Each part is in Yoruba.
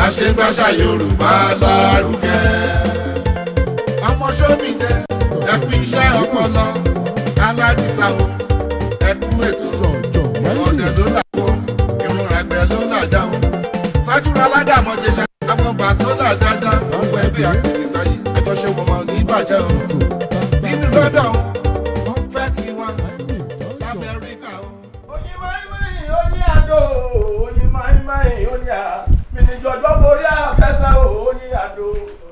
Aṣègbàṣà Yorùbá lárugẹ. Ọmọ Ṣómìdé ẹkú iṣẹ́ ọpọlọ aládìsá o ẹkú ètò ọ̀dẹ̀ ló làwọ̀ irun àgbẹ̀ ló làdá o. Fájúra aládàmọ̀jẹsà àwọn bàtó là dáadáa ọgbà ẹbí àkèrèsà yìí àjọṣe wọn máa ní ìbàjẹ́ o. Nínú lọ́dọ̀ wọn fẹ́ ti wá l'Amẹ́ríkà o. Oyin máìmáì ó ní àdó, oyin máìmáì ó ní à. Mìnìjọ́jọ́ borí afẹ́fẹ́ ó ní àdó.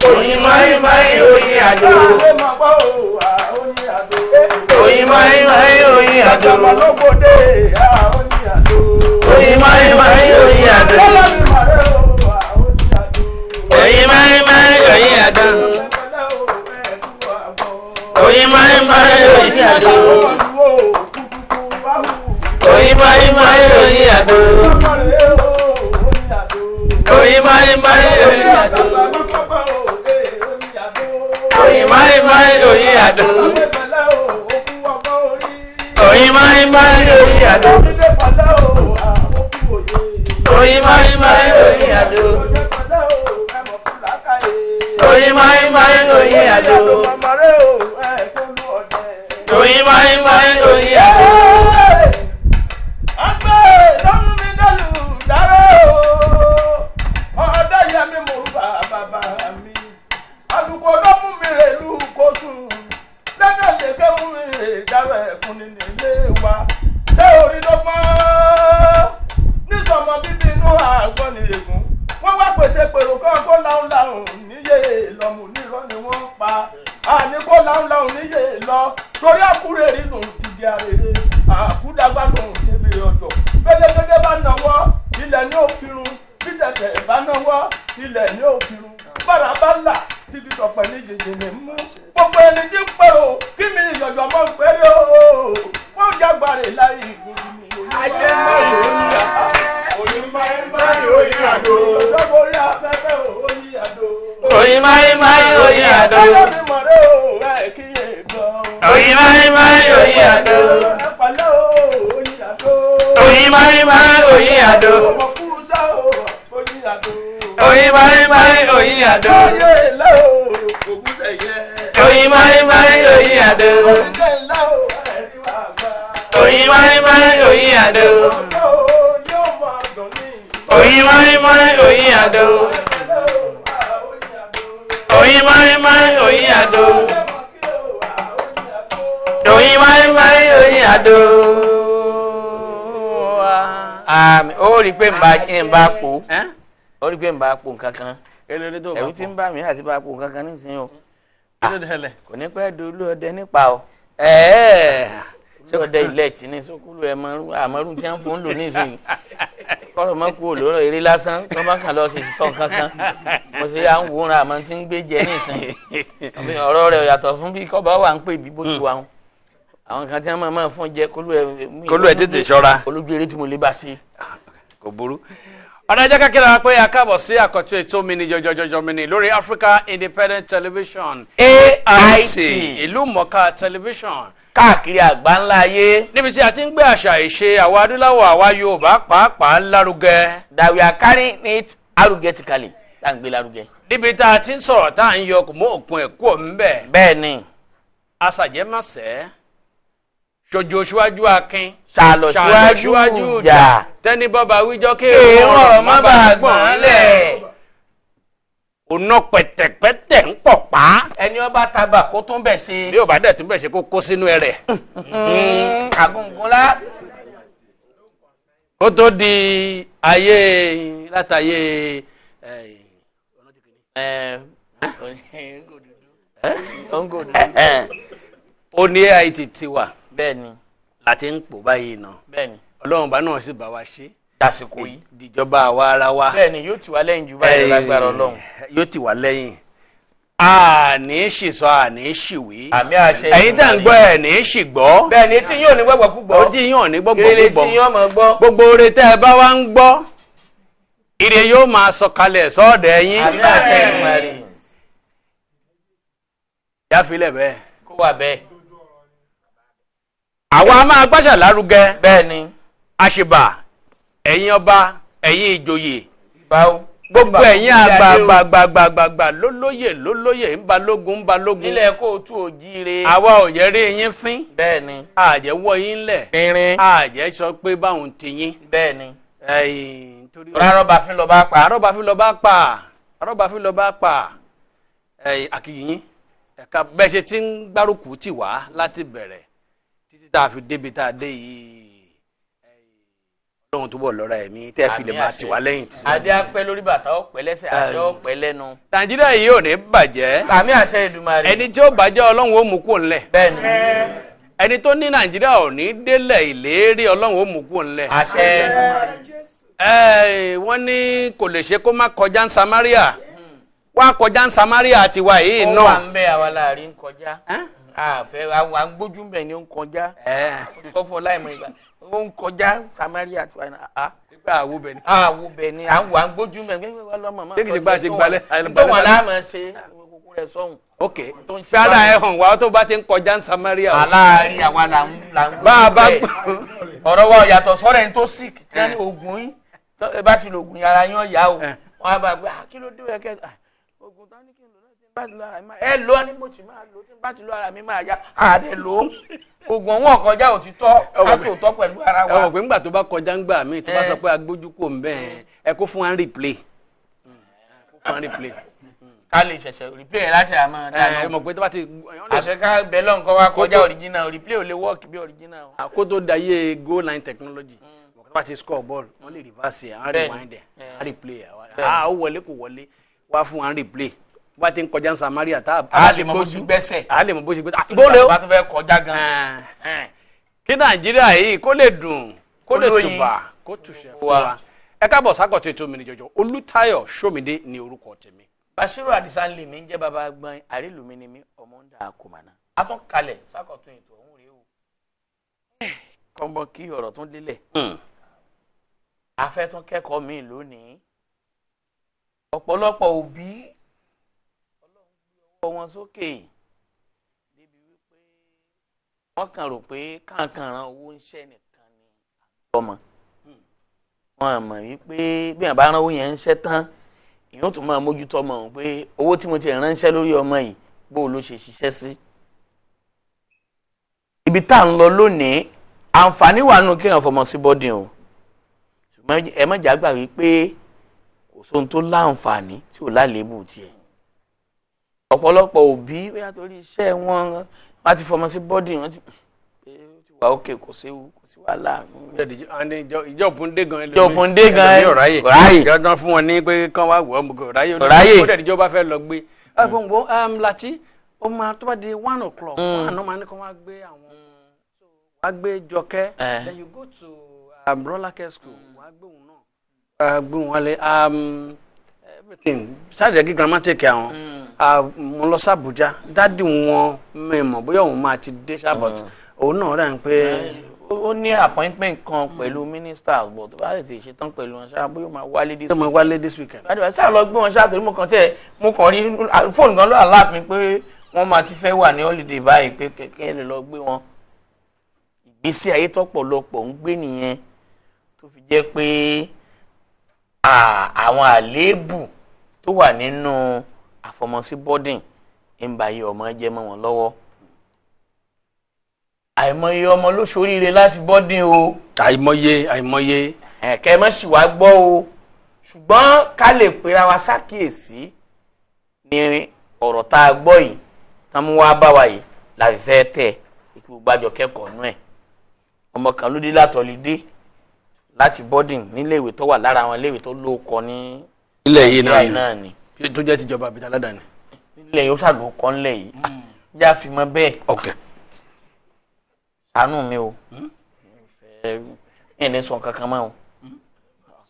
Oyin máìmáì ó ní àdó. Àlẹ́ máa bọ́ ó ní àdó. Oyin máìmáì ó ní àdó. Àgbàlógbòde ó ní àdó. Oyin máìmáì ó ní àdó. Ọlọ́run màrẹ́ ó ní àdó. Oyin máìmáì ó ní àdó. Oyin máìmáì ó ní àdó. Oyin máìmáì ó ní àdó. Oyin máìmáì ó ní àdó. Oyin máìmáì ó ní àdó. Oyin máìmáì ó ní àdó. Oyin máìmáì ó ní àdó. Oyin máìmáì ó ní àdó. Oyin máìmáì ó ní àdó. Àlùkò ló mú mi rè lù kó sùn lẹ́jọ́ lè ké mú mi rè dáwọ̀ ẹ̀fún ní nílé wa ṣé orí ló pọ́n nísọmọ bíbí inú àgbọn nìrègùn wọ́n wá pèsè pèrò kan kó láhùn níyè lọ́mù nírọ́ ni wọ́n ń pa àní kó láhùn níyè lọ torí àkúrè nínú ìdí àrèrè àkúdàgbà lòun ṣe bèrè ọjọ́ gbẹdẹgbẹdẹ bá náwó ilẹ̀ ní òfin bí tẹ̀tẹ̀ bá náwó ilẹ̀ ní òfin bára bá là tíbi tọ̀pẹ̀ ní jẹjẹrẹ mú gbogbo ẹni tí ń pẹ́ o kí mi ìjọ̀jọ̀ mọ́ pẹ́rẹ́ o wọ́n jágbárè láyé ìgbòho mi. Ajẹ́ oyin máìmáì oyin àdó. Ìjọba orí afẹ́fẹ́ oyin àdó. Oyin máìmáì oyin àdó. Ọlọ́run mi mọ̀rẹ́ o ẹ̀ kíyè gan. Oyin máìmáì oyin àdó. Ẹ pẹ̀lẹ́ o oyin àdó. Oyin máìmáì oyin àdó. Ọmọ kúrú sá o oyin àdó. Oyin máìmáì oyin àdó. Oyè ńlá o ògúnṣẹ̀ yẹ. Oyin máìmáì oyin àdó. Oyè ńlá o ẹ̀rí wà gbà. Oyin máìmáì oyin àdó. Ọjọ́ o yóò máa dùn ní. Oyin máìmáì oyin àdó. Oyin máìmáì oyin àdó. Oyin máìmáì oyin àdó. Ó rí pé ń bá pò. Ó rí pé ń bá pò nǹkankan. Ẹ̀rù tí ń bá mi àti bá pò nǹkankan nísìnyí o. Kò ní pẹ́ dolú ọdẹ nípa o. Ṣé ọdẹ ilẹ̀ tí ní sókúlù àmọ́rún tí wọ́n fún lò nísìnyí? Kọ́rọ̀ mọ́ kú olóró eré lásán tó bá kàn lọ sí sọ kankan. Mo ṣe à ń wòran àmọ́ tí ń gbé jẹ nísìnyí. Ọ̀rọ̀ rẹ̀ yàtọ̀ fún bí kọ́ba wà ń pè bí bó ti wà wọn. Àwọn kan tí wọ́n máa fún jẹ kólú ẹ̀ tètè ṣọ́ra. Olójú eré tí mo lè bá sí. Kò burú. Ọ̀nà ẹjẹ́ kékeré pé a káàbọ̀ sí àkọ́tún ètò mini jọjọjọjọ mini lórí Africa Independent Television AIT ìlú mọ̀ọ́ká television káàkiri àgbáńlá ayé. níbi tí a ti ń gbé àṣà ìṣe àwa adúláwọ̀ àwa Yorùbá pàápàá lárugẹ. That we are carrying it arugẹtikali tá ń gbé lárugẹ. níbi tá a ti ń sọ̀rọ̀ tá à ń yọ kò mú òkun ẹ̀kú òǹbẹ̀. Bẹ́ẹ̀ ni. Aṣàjẹmọ́sẹ́ ṣojo ṣíwájú akin Ṣàlọ̀ síwájú ìjà. tẹ́ni bọ́ba wíjọ́ Èèwọ̀n ọ̀rọ̀ má bàa gbọ̀n lẹ̀. Ònà pẹ̀tẹ̀pẹ̀tẹ̀ ń pọ̀ pa. Ẹni ọba taba kó tún bẹ̀ sí. Bí ò bá dẹ̀ tún bẹ̀ ṣe kó kó sínú ẹrẹ̀. Àgùngùnlá. Kó tó di ayé látàyé ó ní AIT ti wà. Bẹ́ẹ̀ni. Láti ń pò báyìí náà. Bẹ́ẹ̀ni. Ọlọ́run bá náà sì bá wa ṣe. Dàsìkò yìí. Ìjọba àwa ara wa. Bẹ́ẹ̀ni yóò ti wá lẹ́yìn jù báyìí lágbára Ọlọ́run. Yóò ti wá lẹ́yìn. Àní ṣìsọ àní ṣìwé. Àmì àṣẹ. Ẹ̀yin tá ń gbọ́ ẹ̀ ní ṣìgbọ́. Bẹ́ẹ̀ni tí yóò ní gbọ́gbọ́ púpọ̀. Ó tí yóò ní gbọ́gbọ́ Ìrèlè púpọ̀. tí yóò mọ̀ gbọ́. Gbogbo oore tẹ́ ẹ bá wá ń gbọ́. Ire yóò máa sọ̀kalẹ̀ sọ́ọ̀dẹ̀ yín. Àmì àṣẹ ìmọ̀rì. Jáfilẹ̀ bẹ́ẹ̀. Kó wà bẹ́ẹ̀. Àwa máa gbàṣà lárugẹ. Bẹ́ẹ̀ni. Àṣìbà, ẹ̀yin ọba, ẹ̀yin ìjòyè. Báwo. gbogbo ẹ̀yin àgbààgbà lólóyè ń balógun nílẹ̀ Kóòtù Òjíire àwa ò yẹ rí yín fín bẹ́ẹ̀ ni àjẹwọ́ yín lẹ̀ fínrín àjẹ sọ pé báwọn ti yín bẹ́ẹ̀ ni nítorí rárọ́bà fín lọ bá pa àrọ́bà fi lọ bá pa àkìyìn ẹ̀ka bẹ́ẹ̀ ṣe ti ń gbárùkù tì wá láti bẹ̀rẹ̀ títí tá a fi débi tá a dé yìí Ọlọ́run túbọ̀ lọ́ra ẹ̀mí tẹ́ fi lè máa tì wá lẹ́yìn tí. adé apẹ́ lórí bàtà ọ̀pẹ́ lẹ́sẹ̀ àṣẹ ọ̀pẹ́ lẹ́nu. Nàìjíríà yìí ò ní bàjẹ́. àmì àṣẹ Èdùmàrè. ẹni tí ó bàjẹ́ Ọlọ́run ó mú kúrò ńlẹ̀. bẹ́ẹ̀ni. ẹni tó ní Nàìjíríà ò ní délẹ̀ ìlérí Ọlọ́run ó mú kúrò ńlẹ̀. àṣẹ. wọ́n ní kò lè ṣe kó má kọjá ń Samaria wá kọjá ń Samaria tiwa yìí náà. ó wà ń bẹ àwa láàrin kọjá àfẹ àwọn agbójú bẹ ni ó ń kọjá sọfọ láìmọ̀ ìgbà ó ń kọjá Samaria tiwa náà àwo bẹ ni. àwo bẹ ni àwọn agbójú bẹ ní wọ́n lọ́mọ máa ṣé kìí ṣe gbà ti gbalẹ̀. tó wọn láàmú ṣe kókó rẹ sọ́hùn. ok fíara ẹ hàn wá tó bá ti ń kọjá ń Samaria. aláàárín àwa là ń bá a bá ọ̀rọ̀ wa yàtọ̀ sọ́rọ̀ ẹni tó sick tí wọ́n ní oògùn yín ẹ bá ti lo oògùn yàrá yín ọ̀yà o wọ́n á bá gbé kí ló dé ẹ̀kẹ́ oògùn tán ní kí n lò náà tí n bá ti lo ara mi máa ẹ lọ ní mo ti máa lò tí n bá ti lo ara mi máa yá àdé lò ó oògùn wọn kọjá òtítọ́ láti òótọ́ pẹ̀lú ara wa. ẹ wọ̀ pé ńgbà tó bá kọjá ń gbà mí tó bá sọ pé agbójú kò ń bẹ́ẹ̀ ẹ kó fún wa ń replay ká lè ṣẹ̀ṣẹ̀ replay láti àmọ́ dáná. ẹ mọ̀ pé tó bá ti. àṣẹ ká bẹ lọ́n kọ́ wa kọjá original replay ò lè work bí original. àkótó dayé goal line technology tó bá ti score ball wọ́n lè reverse ẹ̀ á rewind ẹ̀ á replay ẹ̀ ó wọlé kò wọlé wá fún wa ń replay bá ti ń kọjá ń Samaria tá a lè mọ bó ṣe gbẹ́sẹ̀. a lè mọ bó ṣe gbẹ́sẹ̀. ìbólè o bá tó fẹ́ kọjá gan. kí Nàìjíríà yìí kó lè dùn kó lè tùbà kó tùṣẹ́ fún wa. ẹ káàbọ̀ sákọ̀tún ètò mi ní jọjọ Olútáyọ̀ Ṣómìdé ní orúkọ tèmi. Bashiru Adisa ń lè mí jẹ́ bàbá gbọ́n àrílùmí ni mí ọmọ ń dà kùmànà. a tún kalẹ̀ sákọ̀tún ètò ọ̀hún rèé o. kọ́ńbọ́n kí ọ̀rọ̀ tún délẹ̀. a fẹ́ tún kẹ́kọ̀ọ́ mi lónìí. ọ̀pọ̀lọpọ̀ òbí Ọlọ́run gbé ọwọ́ wọn sókè débi wípé wọ́n kàn rò pé káàkàn ran owó ń ṣẹ́ nìkan ni àtọ́mọ. wọ́n mọ̀ wípé bí àbá ran owó yẹn ń ṣẹ́ tán èèyàn tún máa mójútó ọmọ òun pé owó tí mo ti ránṣẹ́ lórí ọmọ yìí bó ló ṣe ṣiṣẹ́ sí. ibi tá à ń lọ lónìí àǹfààní wà nù kéèyàn fọmọ sí bọ́dìn o ṣùgbọ́n ẹ má jà gbà wípé kò sóhun tó láǹfààní tí ò lálébù tiẹ̀. ọ̀pọ̀lọpọ̀ òbí bóyá torí iṣẹ́ wọn wá ti fọmọ sí bọ́dìn wọn ti wà ókè kò séwu kò sí wàhálà. ìjọ̀bùndé gan ìjọ̀bùndé gan ọ̀ráyè ìjọ̀dán fún wọn ní pé kán wá wọ̀ ọ́ ọ̀ráyè ó dẹ̀ ìjọba fẹ́ lọ gbé. gbogbo láti ó máa tó bá di 1 o'clock àná máa ní kán wá gbé àwọn wá gbé Jọkẹ́ then you go to Rolake school wá gbé òun náà gbé wọn lé everything ṣáàdì ẹ̀gí grammatic àwọn mo lọ sí Àbújá dádì wọn mẹ́mọ̀ bóyá òun máa ti dé sábọ̀t òun náà rẹ̀ ń pé ó ní appointment kan pẹ̀lú minister but tó bá lè fi ṣetán pẹ̀lú wọn ṣáà bóyá máa wálé this weekend. àdìbò ṣáà lọ gbé wọn ṣáà torí mo kàn rí fóònù kan ló alert mi pé wọ́n máa ti fẹ́ wà ní holiday báyìí pé kẹ̀kẹ́ lè lọ gbé wọn. ìgbésí ayé tọ́pọ̀lọpọ̀ ń gbé nìyẹn tó fi jẹ́ pé àwọn àléébù tó wà nínú àfọmọsí boarding ń ba iye ọmọ jẹ́ mọ́ wọn lọ́wọ́. àìmọye ọmọ ló ṣoríire láti boarding o. àìmọye. ẹ̀kẹ́ mọ́ sì wá gbọ́ o ṣùgbọ́n ká lè pera wa ṣàkíyèsí ní ọ̀rọ̀ tá a gbọ́ yìí tán mú wá bá wa yìí láti fẹ́ tẹ̀ ikú gbàjọ kẹ́kọ̀ọ́ nú ẹ̀. ọmọ kan ló dé látọ̀lídé láti boarding níléèwé tó wà lára àwọn iléèwé tó lóko ní ilẹ̀ yìí náà ni tó jẹ́ tìjọba àbíta aládàáni. nílẹ̀ yóò ṣàlùkọ́ ńlẹ̀ yìí já fi mọ́ bẹ́ẹ̀. ok. àánú mi o ẹ̀ ní sọ kankan mọ́ o.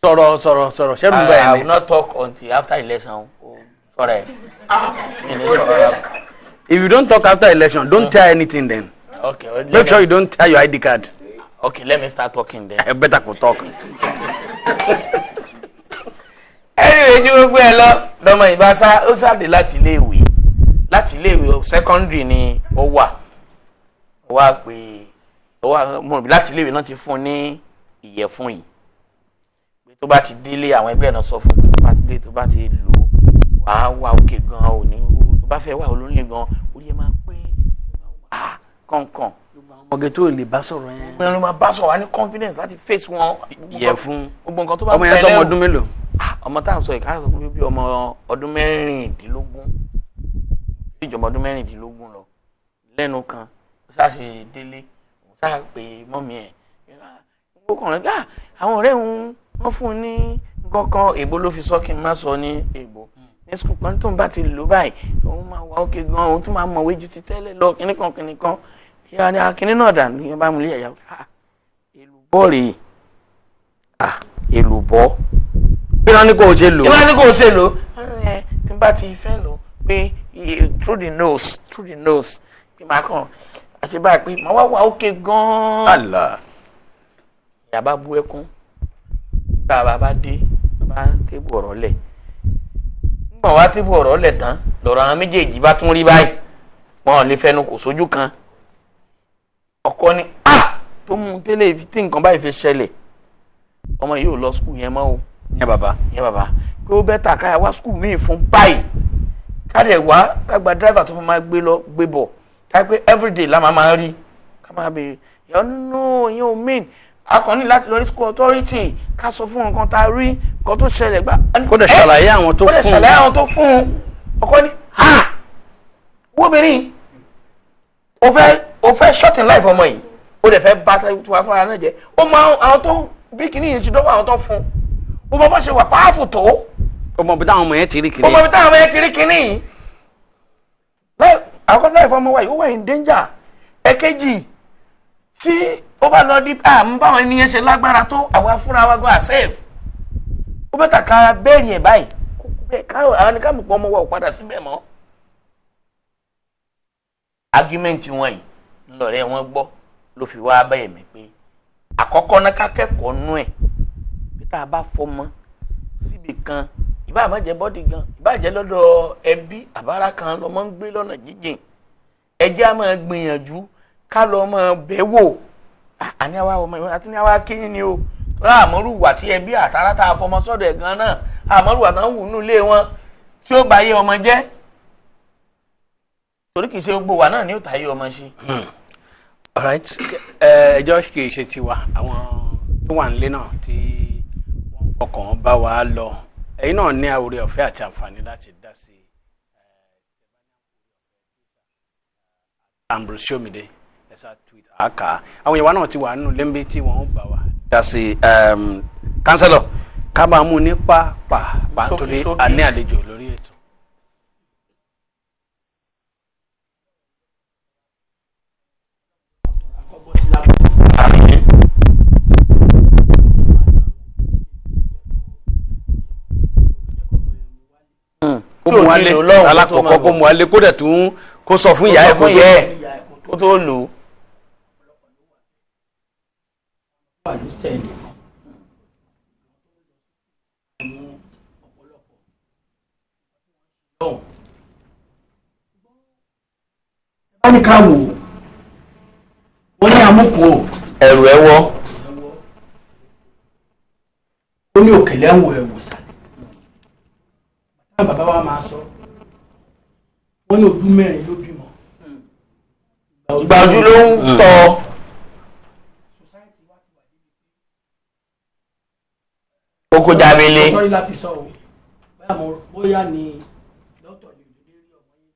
sọ̀rọ̀ ṣẹ́nu báyìí ni. I will not talk until after election. Sorry. If you don't talk after election, don't tear anything then. Okay. Make sure you don't tear your ID card. Okay, let me start talking then. I better go talk. Anyway, ju gbogbo ẹ lọ lọmọ ìbáṣá ó ṣàdé láti iléèwé secondary ni ó wà pé mọ̀ láti iléèwé náà ti fún ní ìyẹ̀fun yìí pé tó bá ti délé àwọn ẹgbẹ́ náà sọ fún tó bá ti lò wàá wà òkè gan ò ní tó bá fẹ́ wà olóńlé gan orí ẹ máa pé kọ̀ọ̀kan. ọmọge tó lè bá sọ̀rọ̀ yẹn. wọ́n ló máa bá sọ̀rọ̀ wá ní confidence láti face wọn. yẹ fún gbogbo nǹkan tó bá ọmọ yẹn tó ọmọ ọdún mélòó. ọmọ tá à ń sọ ìka sọ bí ọmọ ọdún mẹ́rìndínlógún ìjọba ọdún mẹ́rìndínlógún lọ lẹ́nu kan ó ṣáàṣì délé òun ṣáà pé mọ́mí ẹ̀ ó kàn rẹ̀ àwọn ọ̀rẹ́ òun wọ́n fún un ní kankan èbó ló fi sọ kí n má sọ ní èbó ní sukùl kan tó ń bá ti lò báyìí òun máa wà ókè gan òun tún máa mọ̀wé ju ti tẹ́lẹ̀ lọ kíníkan ìyá ni akíní náà dà ní bá mu lé ẹ̀yà èlùbọ́ rèé èlùbọ́ bí wọ́n ní kò ṣe lò. bí wọ́n ní kò ṣe lò tí n bá ti fẹ́ lò pé through the nose bí màá kàn àti báyìí pé màá wà ókè gan-an. ìyá bá bú ẹkún nígbà bá dé bá tébù ọ̀rọ̀ lẹ̀ nígbà wá tébù ọ̀rọ̀ lẹ̀ tán lọ́rọ̀ àwọn méjèèjì bá tún rí báyìí wọn ò lè fẹnu kò sójú kan ọkọ ni tó mú tẹ́lẹ̀ tí nǹkan báyìí fi ṣẹlẹ̀ ọmọ yìí ò lọ skul yẹn mọ́ o. yẹn bàbá pé ó bẹ́ tà káyà wá skul míì fún báyìí káàdẹ̀ wá kágbà dráìvà tó fún máa gbé lọ gbé bọ̀ káyà pé everyday la máa rí ká máa béèrè yọ̀nù yẹn ò mean akọni láti lọ rí school authority ká sọ fún nǹkan tá a rí nǹkan tó ṣẹlẹ̀ gbà. kó dẹ̀ ṣàlàyé àwọn tó fún un. ọkọ ni wóbìnrin o fẹ́ short in life ọmọ yìí o dẹ̀ fẹ́ bá tiwa fúnra náà jẹ́ o mọ àwọn tó bí kìíní yìí ṣe dọ́wọ́ àwọn tó fún o mọ bó ṣe wà powerful tó. o mọ bí táwọn ọmọ yẹn ti rí kìíní. yìí. àwọn life ọmọ wa yìí ó wà in danger. ẹ̀kejì tí ó bá lọ dí ń báwọn ènìyàn ṣe lágbára tó àwa fúnra wa gan safe ó bẹ́ẹ̀ tàka bẹ́ẹ̀rì ẹ̀ báyìí àwọn ní ká mọ̀ pọ̀ ọmọ wa ò padà síbẹ̀ mọ́. argument wọn yìí ńlọrẹ́ wọn gbọ́ ló fi wá bẹ́ẹ̀ mi pé àkọ́kọ́ náà ká kẹ́kọ̀ọ́ nú ẹ̀ bí tá a bá fọmọ síbi kan ìbá má jẹ́ bọ́dì gan ìbá jẹ́ lọ́dọ̀ ẹbí àbára kan lọ́mọ ń gbé lọ́nà jíjìn ẹjẹ́ á máa gbìyànjú ká lọ máa bẹ̀ wò àní àwa ọmọ ìwé àti ní àwa kéyìn ni o rà àmọ́rùwà tí ẹbí àtàrà tá a fọmọ sọ́dọ̀ ẹ̀ gan náà àmọ́rùwà tán wù nú ilé wọn tí ó bá yé ọmọ jẹ́ torí kìí ṣe gbogbo wa náà ni ó ta yé ọmọ ṣe. alright ẹjọ́ kìí ṣe tiwa àwọn tó wà nílé náà tí wọ́n fọkàn bá wa lọ ẹ̀yin náà ní àwòrán ọ̀fẹ́ àti àǹfààní láti dá sí Ambrose Somide ẹ̀sà tweet àkà àwọn ìwà náà ti wà nínú lẹ́ńbí tí wọ́n bá wa dá sí kánsẹ́lọ̀ ká máa mú ní pàápàá torí a ní àlejò lórí ètò. kó mu alé alákọ̀ọ́kọ́ kó mu alé kó dẹ̀ tún kó sọ fún ìyá ẹ̀ kó tó lò ó. wọ́n ní ká wò ó ní amúkò ẹ̀rù ẹ̀wọ́ ó ní òkèlè ń wo ẹ̀wò sàlẹ̀ bàbá wa máa sọ wọ́n ní ojú mẹ́rin ló bímọ ìgbà ojú ló ń tọ́ oko jábélé. sọ́rí láti sọ o bóyá ni dókítà lè rí ọmọ yìí.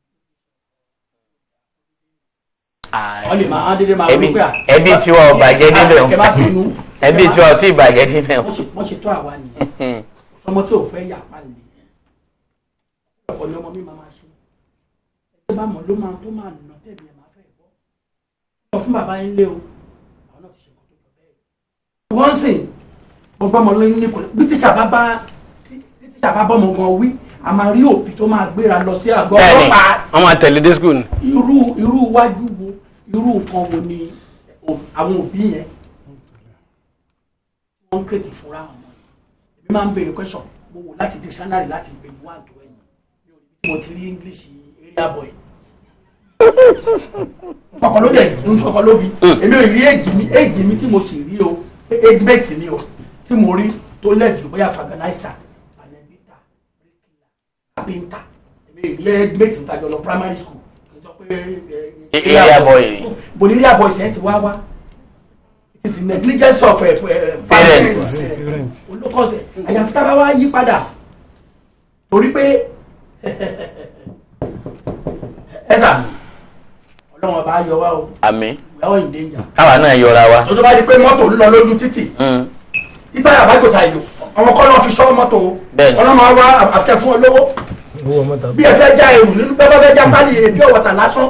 wọ́n lè máa dédé máa rú pé ẹbí tí wọ́n bàjẹ́ níbẹ̀ o ẹbí tí wọ́n ti bàjẹ́ níbẹ̀ o. wọ́n ṣe tó àwa nìyẹn ọmọ tí ò fẹ́ yà pa nìyẹn ọ̀pọ̀ ni ọmọ mi máa ṣe ẹgbẹ́ bá mọ̀ ló máa tó máa nà tẹ̀lé ẹ̀ máa fẹ́ bọ́ sọ fún bàbá yín lé o àwọn náà ti ṣe kọ́tò tó bẹ́ẹ̀. wọ́n sìn gbogbo ọmọ lóyún ní kò bí tíṣà bá bọ́mọ gan wí a máa rí òbí tó máa gbéra lọ sí àgọ́ ọlọ́pàá. wọ́n máa tẹ̀lé dé school. irú iwájú wo irú nǹkan wo ni àwọn òbí yẹn wọ́n ń kírètì fúnra wọn èmi máa ń béèrè question mo wò láti dictionary láti gbé ní one to n mo ti rí English area boy kọ̀kọ́ ló dẹ̀ kọ̀kọ́ ló bi èmi ò rí èjì mi tí mo sì rí o age mate ni o tí mo rí tó lẹ́sìn bóyá faganaisa àlẹ́bíta kápẹ́ńtà ilé méjì ìtajọ lọ primary school area boy area boys ẹ̀ ti wá it is the negligence of parents olùkọ́sẹ̀ àyàfi tá a bá wá yí padà torí pé ẹ̀sà ọlọ́run ọba yọ wá o àmín wẹ́ọ́ ìdẹ́njà káwa náà yọra wa. tó bá di pé mọ́tò ń lọ lójú títì títà àbájọ ta ìlú ọmọ kọ́ lọ́ọ́ fi ṣọ́ mọ́tò ọlọ́mọ wa àfikẹ́ fún olówó bí ẹ fẹ́ já èrò nínú pé wọ́n fẹ́ já pálí èdè ọ̀wọ̀tà lásán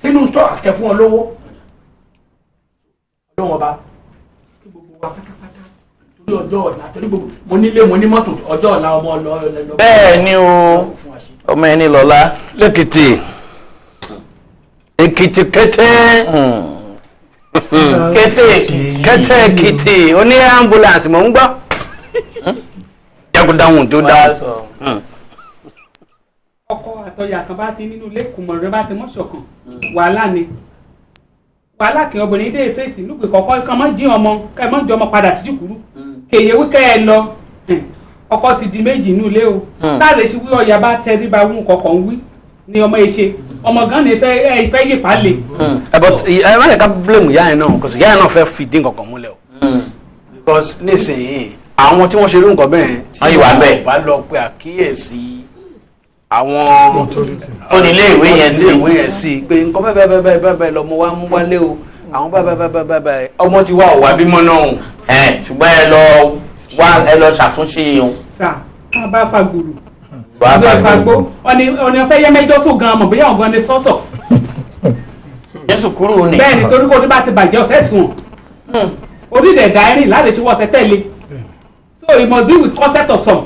sínú stọ̀ àfikẹ́ fún olówó ọlọ́run ọba kí gbogbo wa pátápátá torí ọjọ́ ọ̀la torí gbogbo mo nílé mo ní mọ́tò ọjọ́ ọ̀la ọmọ ọlọ́ọ̀ bẹ́ẹ̀ ni o ọmọ ẹni lọ́la lẹ́kìtì èkìtì kété kété èkìtì oní ambulance mò ń gbọ́ jagundáhùn tó dáhùn. ọkọ àtọyà kan bá ti nínú ilé kùmọ̀ rẹ bá ti mọ́ ṣọ̀kan wàhálà ni wàhálà kí obìnrin dé fèsì lùpẹ̀ kọ̀ọ̀kan kan mọ́ jí ọmọ kẹ́ mọ́ jí ọmọ padà sí jùkúrú kèye wíkẹ́ ẹ lọ ọkọ ti di méjì nínú ilé o táàrẹ̀ sí wí ọ̀yà bá tẹrí ba wú kọ̀ọ̀kan wí ni ọmọ yìí ṣe ọmọ gan ni fẹ́ yí pa lè. but ẹ má yẹ ká blame ìyá yẹn náà because ìyá yẹn náà fẹ́ fìdí nǹkan kan múlẹ̀ o because nísìnyí àwọn tí wọ́n ṣe irú nǹkan bẹ́ẹ̀ tí wọ́n bá lọ pé àkíyèsí àwọn oníléèwé yẹn sí pé nǹkan bẹ́ẹ̀ lọ́mọ wa mú wálé o àwọn bẹ́ẹ̀ ọmọ ti wá ọ̀wá bímọ náà. ṣùgbọ́n ẹ lọ ṣàtúnṣe o. sà á bá fa gbòòrò ọdún ìfagbó ọ̀nì ọ̀fẹ́ yẹ mẹ́jọ tó gan mọ̀ bóyá ọ̀gbọ́n ni sọ́sọ̀. jésù kúrò ní. bẹ́ẹ̀ ni torí kò ní bá ti bàjẹ́ ọ̀sẹ̀ sùn onídẹ̀ ẹ̀dá ẹ̀rìn láti ṣe wọ́ọ̀sẹ̀ tẹ̀lé so it must be with concept of some.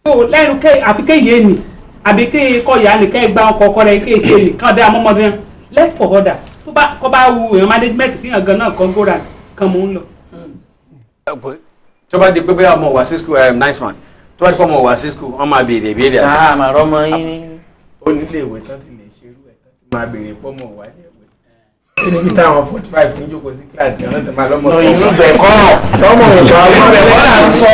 so lẹ́nu àfi kéye ni àbí kéye kọ́ya ni kẹ́ gba ọkọ̀ ọkọ rẹ̀ kéye ṣe ni kàn dé amọ́mọdé yẹn left for order tó bá kọ́ bá wu èèyàn management kí yàn gan náà kọ́ góra kan mò ń lọ. tó bá di pé bóyá ọmọ wá sí school nice man tó bá di pé ọmọ wá sí school wọ́n máa béèrè ìbéèrè àti. sáà màá rọ́mọ yín. onílé ìwé tán ti lè ṣerú ẹ̀ tán ti máa béèrè pọ́mọ wá ní ẹ̀wẹ̀. kí ni bí táwọn 45 tó ń jókòó sí kíláàsì kan náà tó máa lọ́mọ. inú bẹ̀ kọ́ sọmọ ìwà là ń sọ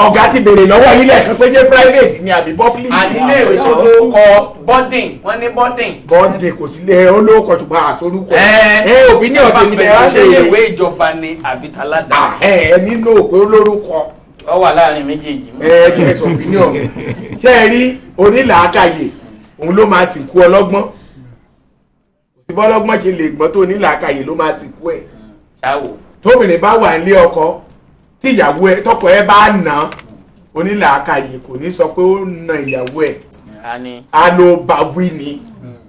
ọ̀gá ti béèrè lọ́wọ́ ilé ẹ̀kan pé ṣé private ni àbí public. àdílé ìwé sódò kọ bọ́dìn wọ́n ní bọ́dìn. bọ́dìn kò sí lé olóòkọ ṣùgbọ́n àsorúkọ. òbí ní ọ̀dọ̀ mi lẹ́yìn ṣe ìwé ìjọba ni àbí taládà. ẹ nílò pé olórúkọ. ọ wà láàrin méjèèjì. kí ẹ sọ opinion ṣé ẹ rí onílàákàyè òun ló máa sìnkú ọlọ́gbọ́n bọ́lọ́gbọ́n ṣe lè gbọ́n tó nílàákàyè ló máa sìnkú ẹ̀. tóbìnrin bá wà nílé ọkọ tí ìyàwó ẹ tọkọ ẹ bá nà onílàákàyè kò ní sọ pé ó na ìyàwó ẹ a ló bá wí ni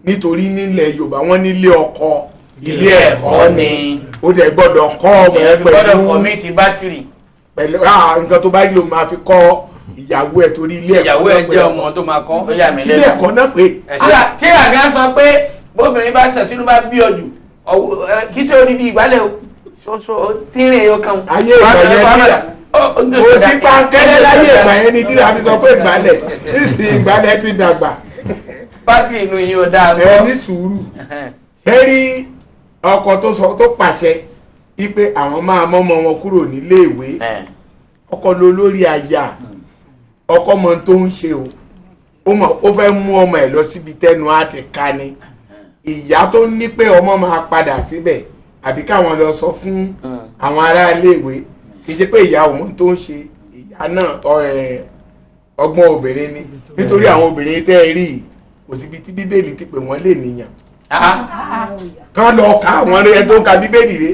nítorí nílẹ̀ Yorùbá wọn nílé ọkọ ilé ẹ̀kọ́ ni ó dẹ̀ gbọ́dọ̀ kọ́ ọmọ ẹ pẹ̀lú nǹkan tó bá lò máa fi kọ́ ìyàwó ẹ torí ilé ẹ̀kọ́ ìyàwó ẹ jẹ́ ọmọ tó máa kọ́ ilé ẹ̀kọ́ náà pé. tí àgbà sọ pé bóbìnrin bá ṣe tínú bá bí ọjù kí sí orí bí ìgbálẹ̀ o ṣoṣo tírín ẹyọ kan. ayé ìgbà yẹn o ti pankẹ́lẹ́ láyé ìgbà yẹn ni tíra fi sọ pé ìgbálẹ̀ nísìnyí ìgbálẹ̀ ti dàgbà. pátì inú yìí ò dáa lọ. ẹ ní sùúrù ṣé rí ọkọ tó pàṣẹ wípé àwọn máa mọ́mọ́ wọn kúrò nílé ìwé ọkọ ló lórí aya ọkọ mọ tó ń ṣe o ó fẹ́ mú ọmọ ẹ̀ lọ síbi tẹ́nu á ti ká ni ìyá tó ní pé ọmọ máa padà síbẹ̀ àbí káwọn lọ sọ fún àwọn ará iléèwé kì í ṣe pé ìyá ọmọ tó ń ṣe ìyá náà ọgbọ́n obìnrin ni nítorí àwọn obìnrin tẹ́ ẹ rí kò síbi tí bíbélì ti pè wọ́n lè níyàn kán lọ ka àwọn rẹ tó ka bíbélì rẹ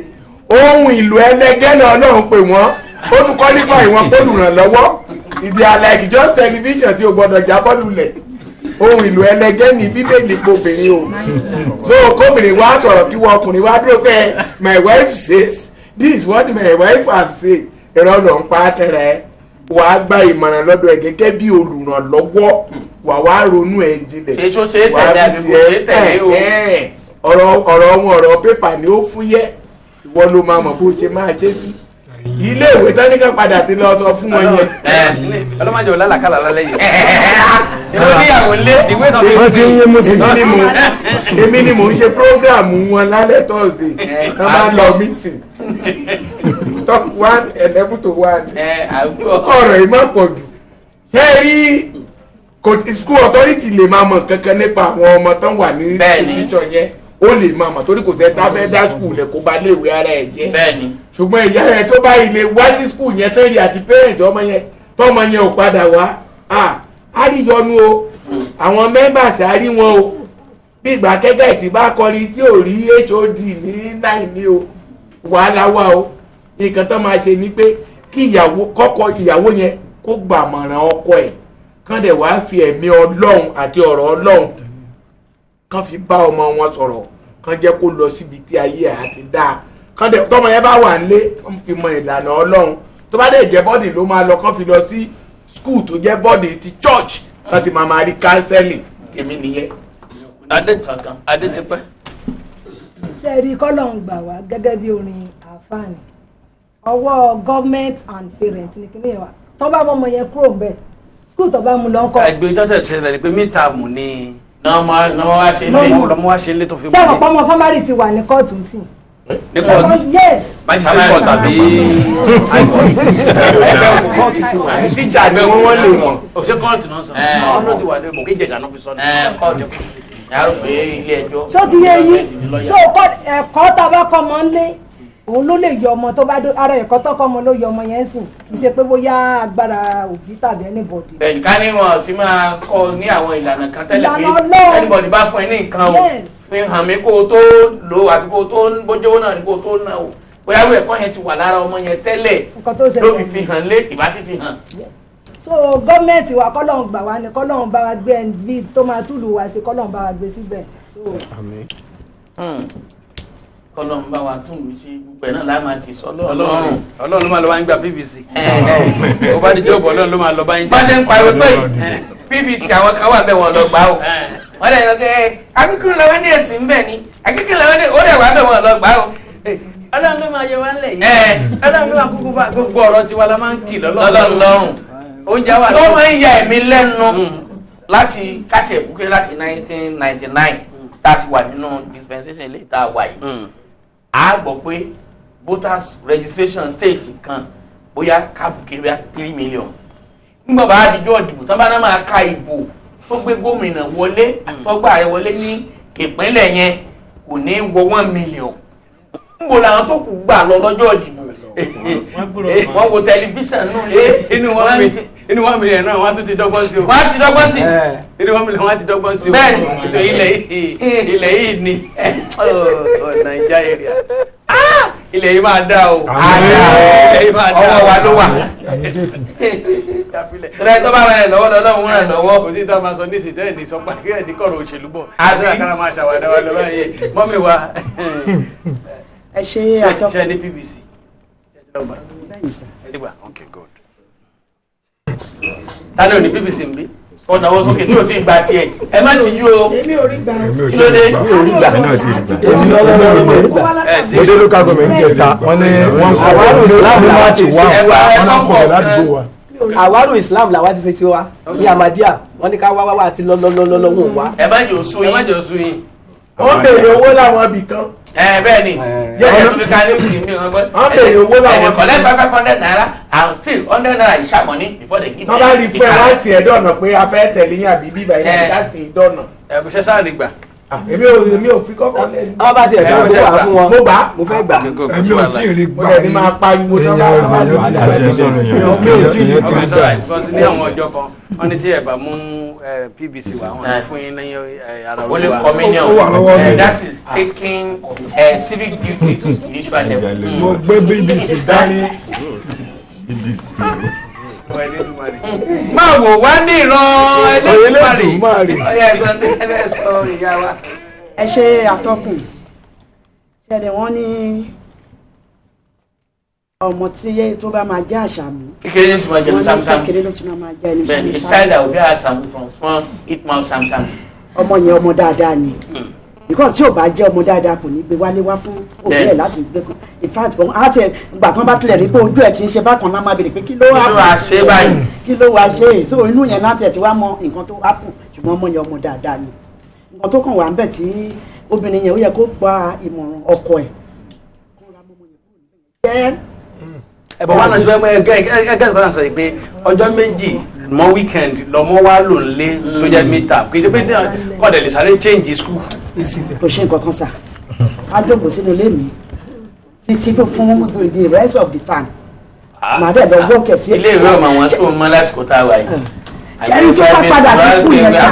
ohun ìlú ẹlẹgẹ́ náà Ọlọ́run pè wọ́n ó tún qualify wọn kó lùrànlọ́wọ́ ìdí like just television tí o gbọ́dọ̀ jábọ́ lulẹ̀ ohun ìlú ẹlẹgẹ́ ní bíbélì obìnrin o so kóbìnrin wá sọ̀rọ̀ kí wọ́n ọkùnrin wá dúró pé my wife says this is what my wife have said ẹ̀rọ ló ń pa tẹ̀rẹ̀ wà á gba ìmọ̀ràn lọ́dọ̀ ẹ̀ gẹ́gẹ́ bí olùrànlọ́wọ́ wà wá ronú ẹ̀ jinlẹ̀ wà á fi tiẹ̀ ọ̀rọ̀ wọn ọ̀rọ̀ pépà ni ó fúyẹ́ ìwọ ló máa mọ̀ bó ṣe máa ṣe sí ilé ìwé tán ní ká padà ti lọ sọ fún wọn yẹn. ọlọ́mọdé ò lálàkàlà lálẹ́ yìí. ìwé lé ìwé náà. wọ́n ti ń yé mùsùlùmí èmi ni mò ń ṣe prógráàmù wọn lálẹ́ Thursday wọ́n máa ń lọ meeting talk 1:11 to 1 ọ̀rọ̀ yìí má pọ̀ jù ṣé rí school authority lè máa mọ̀ kankan nípa àwọn ọmọ tán wà ní teacher yẹn ó lè máa mọ̀ torí kò sẹ́ tá fẹ́ dá school lẹ̀ kó bá léèwé ara ẹ̀ jẹ́ ṣùgbọ́n ìyá yẹn tó bá ilé wá sí school yẹn tó rí àti parents ọmọ yẹn tọ́mọ yẹn ò padà wá á rí yọnu o àwọn members á rí wọn o bí ìgbà kẹ́kẹ́ tí bá kọrin tí ò rí HOD ní 9 ní o wàhálà wà o nǹkan tó máa ṣe ni pé kí kọ́kọ́ ìyàwó yẹn kó gbàmọ̀ràn ọkọ ẹ̀ kán dẹ̀ wá fi ẹ̀mí Ọlọ́run àti ọ̀rọ̀ Ọlọ́run kán fi bá ọmọ wọn sọ̀rọ̀ kán jẹ́ kó lọ síbi tí ayé ẹ̀ àti dáa kán dẹ̀ tọ́mọ yẹn bá wà nílé kán fi mọ ìlànà Ọlọ́run tó bá dẹ̀ jẹ́ bọ́dì ló máa lọ kán fi lọ sí skul tó jẹ́ bọ́dì ti church kán ti máa rí counseling tèmi nìyẹn. adé ti pẹ́. ṣe rí kọ́lọ́hún gbà wá gẹ́gẹ́ bí orin àfáàní ọwọ́ government and parent ní kíní yẹn wá tó bá mọ yẹn kúrò ń bẹ̀ skul tó bá mu lọ ń kọ́. ẹgbẹ́ ìjọ́tẹ̀ ṣẹlẹ̀ ni pé mítà mú ni. lọ́mọ wá ṣe lé. lọ́mọ wá ṣe lé tó fi mú. sẹ́wọ̀n pọ́nmọ́ fọ́nmárì ti wà ní kóòtù sí. ní kóòtù yes. májísírì kóòtù tàbí kóòtù ti wà ní tíjà ni wọ́n lè wọ̀n. òṣè kóòtù náà sọ ọ́nà ti wà ní mọ̀ kí ìjẹ̀jà náà fi sọ kóòtù yàrá pé ilé ẹjọ́. ṣó ti yé yín ṣó ẹ̀kọ́ tá a bá kọ́ ọmọ ńlé òun ló lè yọ ọmọ tó bá dé ara ẹ̀kọ́ tó kọ́ ọmọ ló yọ ọmọ yẹn sìn kì í ṣe pé bóyá agbára òbí tàbí anybody. bẹ́ẹ̀ni ká ní wọn ti máa kọ́ ní àwọn ìlànà kan tẹ́lẹ̀ pé anybody bá fún ẹ ní nǹkan o fi hàn mí kó o tó lò àbí kó o tó bójú náà ní kó o tó ná o bóyá àwọn ẹ̀kọ́ yẹn ti wà lára ọmọ yẹn tẹ́lẹ̀ ló fi hàn lé ìbá ti fi hàn. so gọ́ọ̀mẹ̀ntì wa kọ́lọ́hún gbà wá ni kọ́lọ́hún bá wa gbé ẹni tó máa túlù wá sí kọ́lọ́hún bá wa gbé síbẹ̀. Ọlọ́run bá wa tún mi sí gbogbo ẹ̀ náà láì máa ti sọ Ọlọ́run. Ọlọ́run ló máa lọ bá ń gba BBC. ó bá di jọ́ọ̀bù Ọlọ́run ló máa lọ bá ń jà. bá ṣe ń pariwo tó yìí BBC àwọn kan wà bẹ́ẹ̀ wọ́n lọ gbà ó. wọ́n lè lọ kẹ́ akíkúrú làwọn ní èsì ń bẹ̀ ni akíkúrú làwọn ní ó dẹ̀ wà bẹ́ẹ̀ wọ́n lọ gbà ó. Ọlọ́run ló máa yẹ wá ńlẹ̀ yìí. Ọlọ́run ló máa kúkú bá gbogbo ọ̀rọ̀ tiwa la máa ń tì lọ́lọ́run lọ́rùn. oúnjẹ wà ló máa ń ya ẹ̀mí lẹ́nu láti káàtì ẹ̀bùkẹ́ láti 1999 tá a ti wà nínú dispensation ilé ìta wà yìí. a gbọ́ pé voters registration state kan bóyá kábùkẹ́ bóyá 3 million. nígbà bá àdìjọ́ ìdìbò tán bá náà máa ka ìbò tó gbé gómìnà wọlé àtọ́gbà rẹ̀ wọlé ní ìpínlẹ̀ yẹn kò ní wọ 1 million. níbo làwọn tó kù gbà lọ lọ́jọ́ ìdìbò wọ́n wo tẹlifíṣàn nù lé inú 1 million náà wọ́n tún ti dọ́gbọ́n sí o. wọ́n á ti dọ́gbọ́n sí. inú 1 million wọ́n á ti dọ́gbọ́n sí o. bẹ́ẹ̀ni ètò ilẹ̀ yìí ni Naija area. ilẹ̀ yìí máa dá o. ilẹ̀ yìí máa dá o. ọwọ́ wa ló wà. tẹ́lẹ̀ tó bá rẹ̀ lọ́wọ́ lọ́wọ́ rẹ̀ lọ́wọ́. kò sí ìta máa sọ ní ìsìtẹ́ ní sọ pé ẹ̀dí kọ̀rọ̀ òṣèlú bọ̀. àdúrà kára máa ṣàwádà wa lọ́wọ́ yìí mọ́mí wa. ẹ ṣe àtọ́kùn. ṣe ní BBC. Okay, good. tani ò ní BBC ń bí wọn náwó sókè tí o ti gba tiẹ̀ ẹ má ti yú o. èmi ò rí gbà. kí ló dé. èmi ò rí gbà. mo dé local government jẹta wọn ní wọn kọ àwárò Islam làwa ti wá wọn kọ ládùúgbò wa. àwárò Islam làwa ti ṣe ti wa ní Ahmadiyya wọn ní ká wá wá àti lọ́lọ́lọ́lọ́ wọn wá. ẹ má jẹ́ òsú yín. ẹ má jẹ́ òsú yín. wọ́n béèrè owó láwọn ibì kan. bẹ́ẹ̀ ni yẹ́n tún ká ní ìsìn mi wọn gbọ́. wọ́n béèrè owó láwọn ibì kan. collect 500 naira and still 100 naira ìṣá money before they give. wọ́n bá rí pé wọ́n sì ẹ̀dọ́nà pé a fẹ́ tẹ̀lé yín àbí bíbá yín láti ìdọ́nà. ẹ̀bùsẹ̀ sáà ní gbà. èmi ò fi kọ́kọ́ lẹ́nu. àwọn bá tiẹ̀ fẹ́ gbà fún wọn. mo gbà. mo fẹ́ gbà. èmi ò tí ì rí gbà. mo yẹ ni máa pariwo náà bá wà èèyàn ti bàjẹ́ sọ̀rọ̀ èèyàn ti rí gbà. because ní àwọn ọjọ́ kan wọ́n ní tí ẹ̀ bá mú PBC wa wọ́n fún yín lẹ́yìn ara wọn. Holy Communion that is taking civic duty to spiritual level. mo gbé BBC dání. máa wò wá ní ìran Ẹlẹ́dùmarè ọyá ẹ̀sán ní ẹlẹ́sọ̀ ìyá wa. ẹ ṣe àtọkùn ṣẹlẹ̀ wọ́n ní ọmọ tí tó bá máa jẹ́ àṣàmú. kékeré ní tí wọ́n jẹ́ ní samsam. kékeré ló ti máa jẹ́ ní samsam. bẹ́ẹ̀ni ìsáyidà òbí àṣàmú from small eat mouth samsam. ọmọ yẹn ọmọ dáadáa ni nǹkan tí ò bá jẹ́ ọmọ dáadáa kò ní gbé wálé wá fún òbí ẹ̀ láti gbé kan in fact àti ìgbà kan bá tilẹ̀ rí pé ojú ẹ̀ ti ń ṣe bákan náà máa bèrè pé kí ló wá ṣe báyìí kí ló wá ṣe so inú yẹn láti ẹ̀ ti wá mọ nǹkan tó wá kù ṣùgbọ́n ọmọ yẹn ọmọ dáadáa ni nǹkan tó kàn wá ń bẹ̀ tí obìnrin yẹn ó yẹ kó gba ìmọ̀ràn ọkọ ẹ̀ ẹ̀bọ̀ wa náà ṣe fẹ́ gẹ́gẹ́ sọ́nà sọ pé ọjọ́ méjì mọ́ weekend lọ́mọ wa lò ń lé tó jẹ́ mítà kì í ṣe pé kọ́dẹ̀ lè sáré change school. kò ṣe nǹkan kan sà á jókòó sínú ilé mi títí fún the rest of the time màá dẹ̀ lọ gbọ́ kẹ̀sí. ilé ìwé ọmọ wọn sọ mọ lásìkò tá a wà yìí. ẹni tó bá padà sí school yẹn sà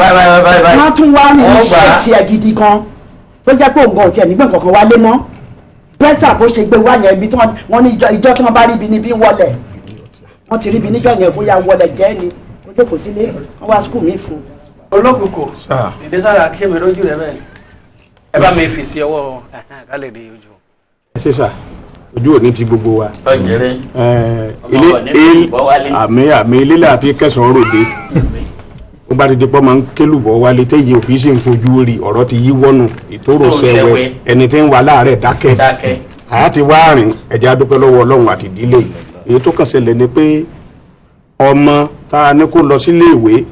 wọ́n tún wá ní iṣẹ́ tiẹ̀ gidi gan tó jẹ́ pé òǹgàn òtí ẹ̀ nígbà kankan wálé mọ́ pẹ́sà bó ṣe gbé wá yẹn ibi tí wọ́n ní ìjọ tí wọ́n bá rí ibi níbí wọlé wọ́n ti rí ibi níjọ yẹn bóyá wọlé jẹ́ ni ó jókòó sílé wọ́n wá school mi fún. olókùnkùn ìdẹ́sára kí èmi lójú rẹ bẹ́ẹ̀ ẹ bá mi fi sí ọwọ́ kálẹ̀ dé ojú. ẹ ṣe sà ojú òní ti gbogbo wa. ọ̀jẹ̀rẹ̀ àmì ilé láti kẹsàn-án ròde ó bá ti di pọ́ máa ń kélùbọ̀ wálé téyí òfin sì ń fojú rí ọ̀rọ̀ ti yí wọ́nù ìtòrò sẹ́wẹ́ ẹni tí ń wà láàárẹ̀ dákẹ́ àá ti wá rìn ẹ̀jẹ̀ adúpẹ́ lọ́wọ́ ọlọ́run àti ìdílé èyí tó kàn ṣẹlẹ̀ ni pé ọmọ tá a ní kó lọ sílé ìwé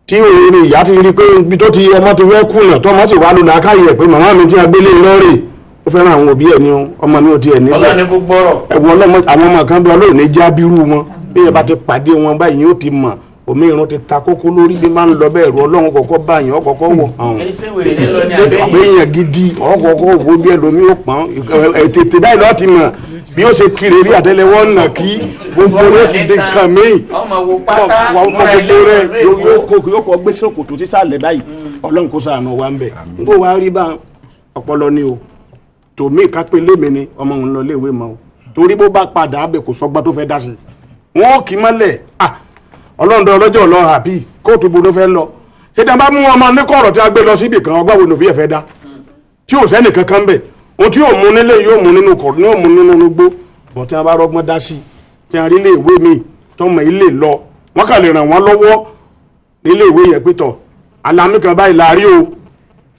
tí òun rí ìyá ti rí pé ibi tó ti ọmọ ti fẹ́ kùnà tó ọmọ sì wá lónìí akáyè pé màmá mi ti agbélé lọ́rẹ̀ ó fẹ́ràn àwọn òbí ẹ̀ ní ọmọ mi ò tiẹ̀ nílẹ̀ ọlọ́ni kò gbọ́rọ̀ ẹ̀wọ̀n ọlọ́mọ àwọn ọmọ kan bí ọlọ́run ní jábírú wọn bí ẹ bá ti pàdé wọn báyìí yóò ti mọ̀ omi irun ti ta kókó lórí bí máa ń lọ bẹ́ẹ̀ rú ọlọ́run kọ̀ọ̀kan báyìí ọkọ̀ọ̀kan wọ̀ àgbéyàn gidi ọkọ̀ọ̀kan wo bí ẹlòmí ó pọ́n tètè báyìí lọ́ọ́ ti mọ̀ bí ó ṣe kiri rí àtẹ́lẹwọ́ nà kí gbogbo rẹ̀ ti di nǹkan míì ọmọ gbogbo rẹ̀ yóò kọ́ gbé sókòtò tí sàlẹ̀ báyìí ọlọ́run kó ṣàánú wa ń bẹ̀ n kò wá rí bá ọpọlọ ni o tòmí kápẹ́ lémi ni ọmọ òun lọ léèwé mọ́ o torí bó bá padà abẹ kò sọgbọ́n tó fẹ́ dá sí wọn kì í mọ́lẹ̀ ọlọ́run dán ọlọ́jọ́ ọlọ́run àbí kóòtù gbogbo fẹ́ lọ ṣé tí a bá mú ọmọ níkọ̀ọ̀rọ̀ tí a gbé lọ síbì kan ọgbà wo lòfin ẹ̀fẹ́ dá tí ò sẹ́nì kankan bẹ̀ ohun tí yóò mú nílé yóò mú nínú kọ̀ yóò mú nínú gbó bọ̀ tí a bá rọ́gbọ́n dá sí tí a rí ilé ìwé mi tọmọ ilé lọ wọ́n kà lè ràn wọ́n lọ́wọ́ nílé ìwé yẹn pétọ̀ alámì kan báyìí la rí o.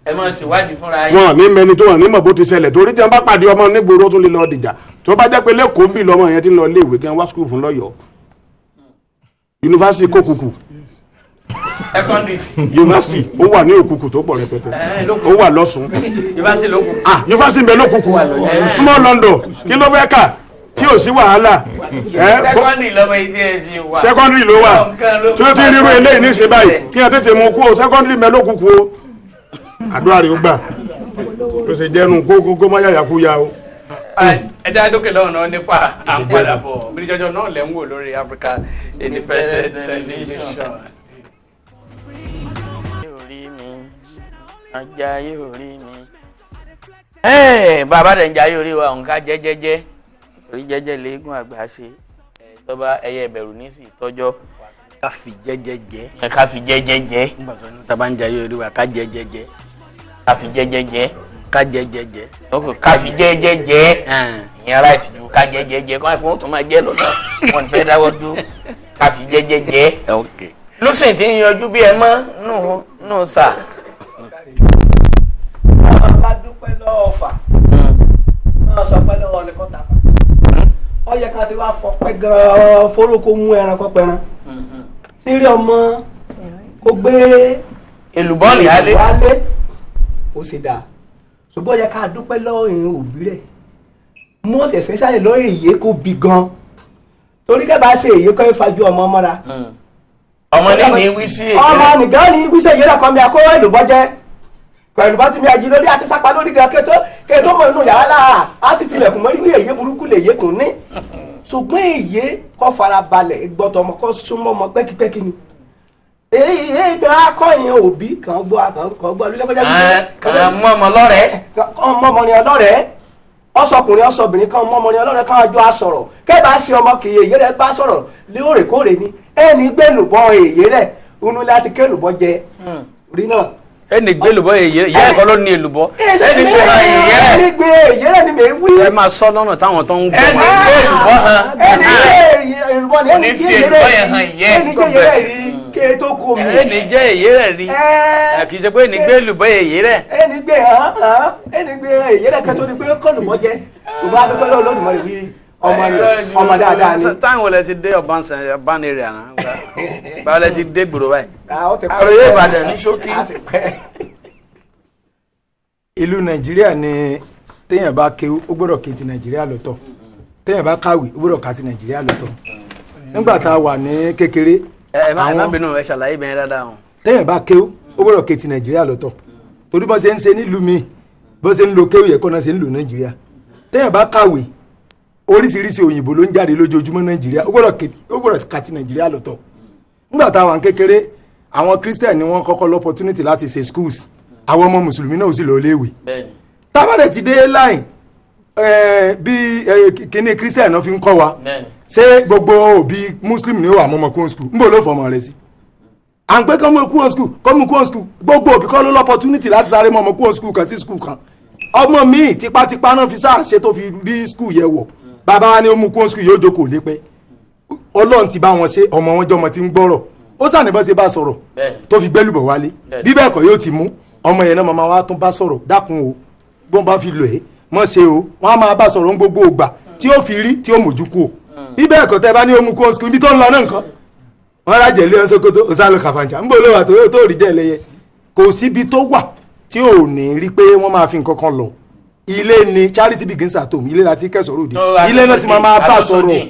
ẹ máa ṣèwádìí fúnra yín. wọn ní mẹni tó wọn ní mọ̀ bó ti ṣẹlẹ̀ torí tí wọn bá pàdé ọmọ nígboro tó lè lọ dìjà tó bá jẹ́ pé lẹ́kọ̀ọ́ bí lọ́mọ yẹn ti lọ ilé ìwé kí wọ́n wá skul fún lọ́yọ̀ọ́ yunifásitì kókùkù yunifásitì ó wà ní òkùkù tó pọ̀ rẹpẹtẹ ó wà lọ́sùn yunifásitì ń bẹ lókùkù small London kí ló fẹ́ kà tí ò sí wàhálà secondary ló wà tí ó ti rírú eléyìí ní ìṣe báyìí kí ẹ tètè mú kú o secondary mẹ lókùkù o àdúrà rẹ̀ ó gbà tó ṣe jẹ́nu kó má yàyà kú ya o. ẹja adókè lọ́wọ́ náà nípa àǹpadàbọ̀ bíríjọ́jọ́ náà lẹ́ ń wò lórí Africa Independent Television. ajá yóò rí mi. bàbá rẹ̀ ń jà yóò rí wa nǹkan jẹ́jẹ́jẹ́ torí jẹ́jẹ́ léegun àgbà ṣe tọ́ba ẹyẹ ìbẹ̀rù ní sí ìtọ́jọ́. ká fi jẹ́jẹ́jẹ́. ká fi jẹ́jẹ́jẹ́. nígbà tó ní tábà ń jà yóò rí wa ká jẹ́jẹ́jẹ́. ká fi jẹ́jẹ́jẹ́. ká jẹ́jẹ́jẹ́. ká fi jẹ́jẹ́jẹ́. ìyẹn ara ìtìjú ká jẹ́jẹ́jẹ́ kọ́ àìpé wọ́n tún máa jẹ́ lọ́nà wọn fẹ́ dáwọ́ dúró ká fi jẹ́jẹ́jẹ́. lóṣèlú ti ń yọjú bí ẹ mọ́ nù sà. bá dúpẹ́ lọ́wọ́ fà náà sọ pé lọ́wọ́ ni kò tà fà ọ yẹ ká ti wá fọpẹ́ gan-an forúkọ mú ẹran kọ́ pẹran sírí ọmọ kó gbé èlùbọ́ọ̀lì alé ó sì dáa ṣùgbọ́n ó yẹ ká dúpẹ́ lọ́wọ́ ìrìn òbí rẹ̀ mú ọ̀sẹ̀sẹ̀ sáré lọ́wọ́ èyí kó bí gan torí kẹ́ bá ṣe èyí kọ́ ìfajú ọmọ mọ́ra ọmọ ní wí sí èyí ọmọ nìkan ní wí sí èyí rẹ̀ kan bí akó èlùbọ́ pẹ̀lú bá ti mi ají lórí àti sápá lórí gan kéètó mọ̀ inú yàrá láà á ti tilẹ̀kùn mọ́rí bí èyí burúkú lè yé tún ní ṣùgbọ́n èyí kọ́ fara balẹ̀ gbọ́tọ̀ ọmọ kọ́ súnmọ́ ọmọ pẹ́kipẹ́ki ni èyí gan akọ́yìn òbí kan gbọ́ lórí kan mọ́ ọmọ lọ́rẹ̀ẹ́ ọmọ ọmọ ni ọlọ́rẹ̀ẹ́ ọsọkùnrin ọsọbìnrin kan mọ́ ọmọ ni ọlọ́rẹ̀ẹ́ kan jọ àsọ̀rọ̀ kẹ́ẹ̀bá sí ọmọ kì í èyí rẹ̀ bá sọ̀rọ̀ lóòrèkóòrè ni ẹni gbẹ̀lùbọ̀ èyí rẹ̀ unú láti kẹ́lùbọ̀ jẹ rí náà ẹni gbé èlùbọ́ èyí ẹ̀kọ́ ló ní èlùbọ́ ẹni gbé èyí rẹ̀ ni mi wí. ẹ máa sọ lọ́nà táwọn tó ń gbọ́. ẹni gbé èlùbọ́ hàn. ẹni gbé èlùbọ́ ni ẹni gbé èyí rẹ̀ rí ké tó kó mi. ẹni jẹ́ èyí rẹ̀ rí kì í ṣe pé ẹni gbé èlùbọ́ èyí rẹ̀. ẹni gbé ẹni gbé èyí rẹ̀ kẹ́tọ́ ni pé kọ́lùmọ́ jẹ ṣùgbọ́n adúgbò lọ́wọ́ lọ́dún mọ́lẹ̀ wí ọmọ dáadáa ni. táwọn wọlé ti dé ọban area náà báwo lẹ ti dé gbòòrò báyìí. àròyé Ìbàdàn ní ṣókí. ìlú Nàìjíríà ni téèyàn bá ké ó gbọ́dọ̀ ké ti Nàìjíríà lọ́tọ̀ téèyàn bá kàwé ó gbọ́dọ̀ ka ti Nàìjíríà lọ́tọ̀ nígbà tá a wà ní kékeré. ẹ má bínú ẹ ṣàlàyé bẹ́ẹ̀ dáadáa o. téèyàn bá kéwú ó gbọ́dọ̀ ké ti Nàìjíríà lọ́tọ̀ torí bó ṣe ń ṣe nílùú mi bó ṣe ń lo kéwú yẹ kó náà ṣe ń lò Nàìjíríà. téèyàn bá kàwé oríṣiríṣi òyìnbó ló ń jáde lójoojúmọ́ Nàìjíríà ó gbọ́dọ̀ ka ti Nàìjíríà lọ́tọ̀. nígbà tá a wà ní kékeré àwọn Christian ni wọ́n kọ́kọ́ lọ opportunity láti ṣe schools àwọn ọmọ mùsùlùmí náà ó sì lọ léèwé. tábàdẹ̀ ti dé line bí kíní Christian náà fi ń kọ́ wa ṣé gbogbo òbí muslim ni ó wà mọ́mọ́ kúrò school ń bò ló fọmọ rẹ sí. à ń pẹ́ kọ́ mọ́ kúrò school gbogbo òbí kọ́ ló lọ opportunity láti sáré mọ́mọ́ kúrò school kan sí school kan. ọmọ mi tipátipá náà fi sáà ṣe tó fi rí school yẹ wọ̀ bàbá wa ni ó mú kúrò school yóò jókòó lépẹ́ Ọlọ́run ti bá wọn ṣe ọmọ wọn jọmọ ti ń gbọ́rọ̀ ó sàn ní bá ṣe bá sọ̀rọ̀ tó fi gbẹ́lùbọ̀ wálé bí bẹ́ẹ̀ kọ́ yóò ti mú ọmọ yẹn náà máa wá tún bá sọ̀rọ̀ dákun o bó ń bá fi lò ẹ́ mọ̀ ṣe o wọ́n á máa bá sọ̀rọ̀ ń gbogbo ògbà tí ó fi rí tí ó mójú kú o bí bẹ́ẹ̀ kọ́ tẹ́ bá ní ó mú kó sukùn ibi tó ń lọ náà nǹkan wọ́n rájẹ̀ lé ọ̀sẹ̀ kótó ọ̀sálò kàfàǹjà ń bò lówà tó rí jẹ́ ẹlẹ́yẹ kò síbi tó wà tí ò ní rí pé wọ́n máa fi nǹkan kan lọ ilé ni charity begins at home ilé láti kẹsọ̀rọ̀ òde ilé náà ti máa bá sọ̀rọ̀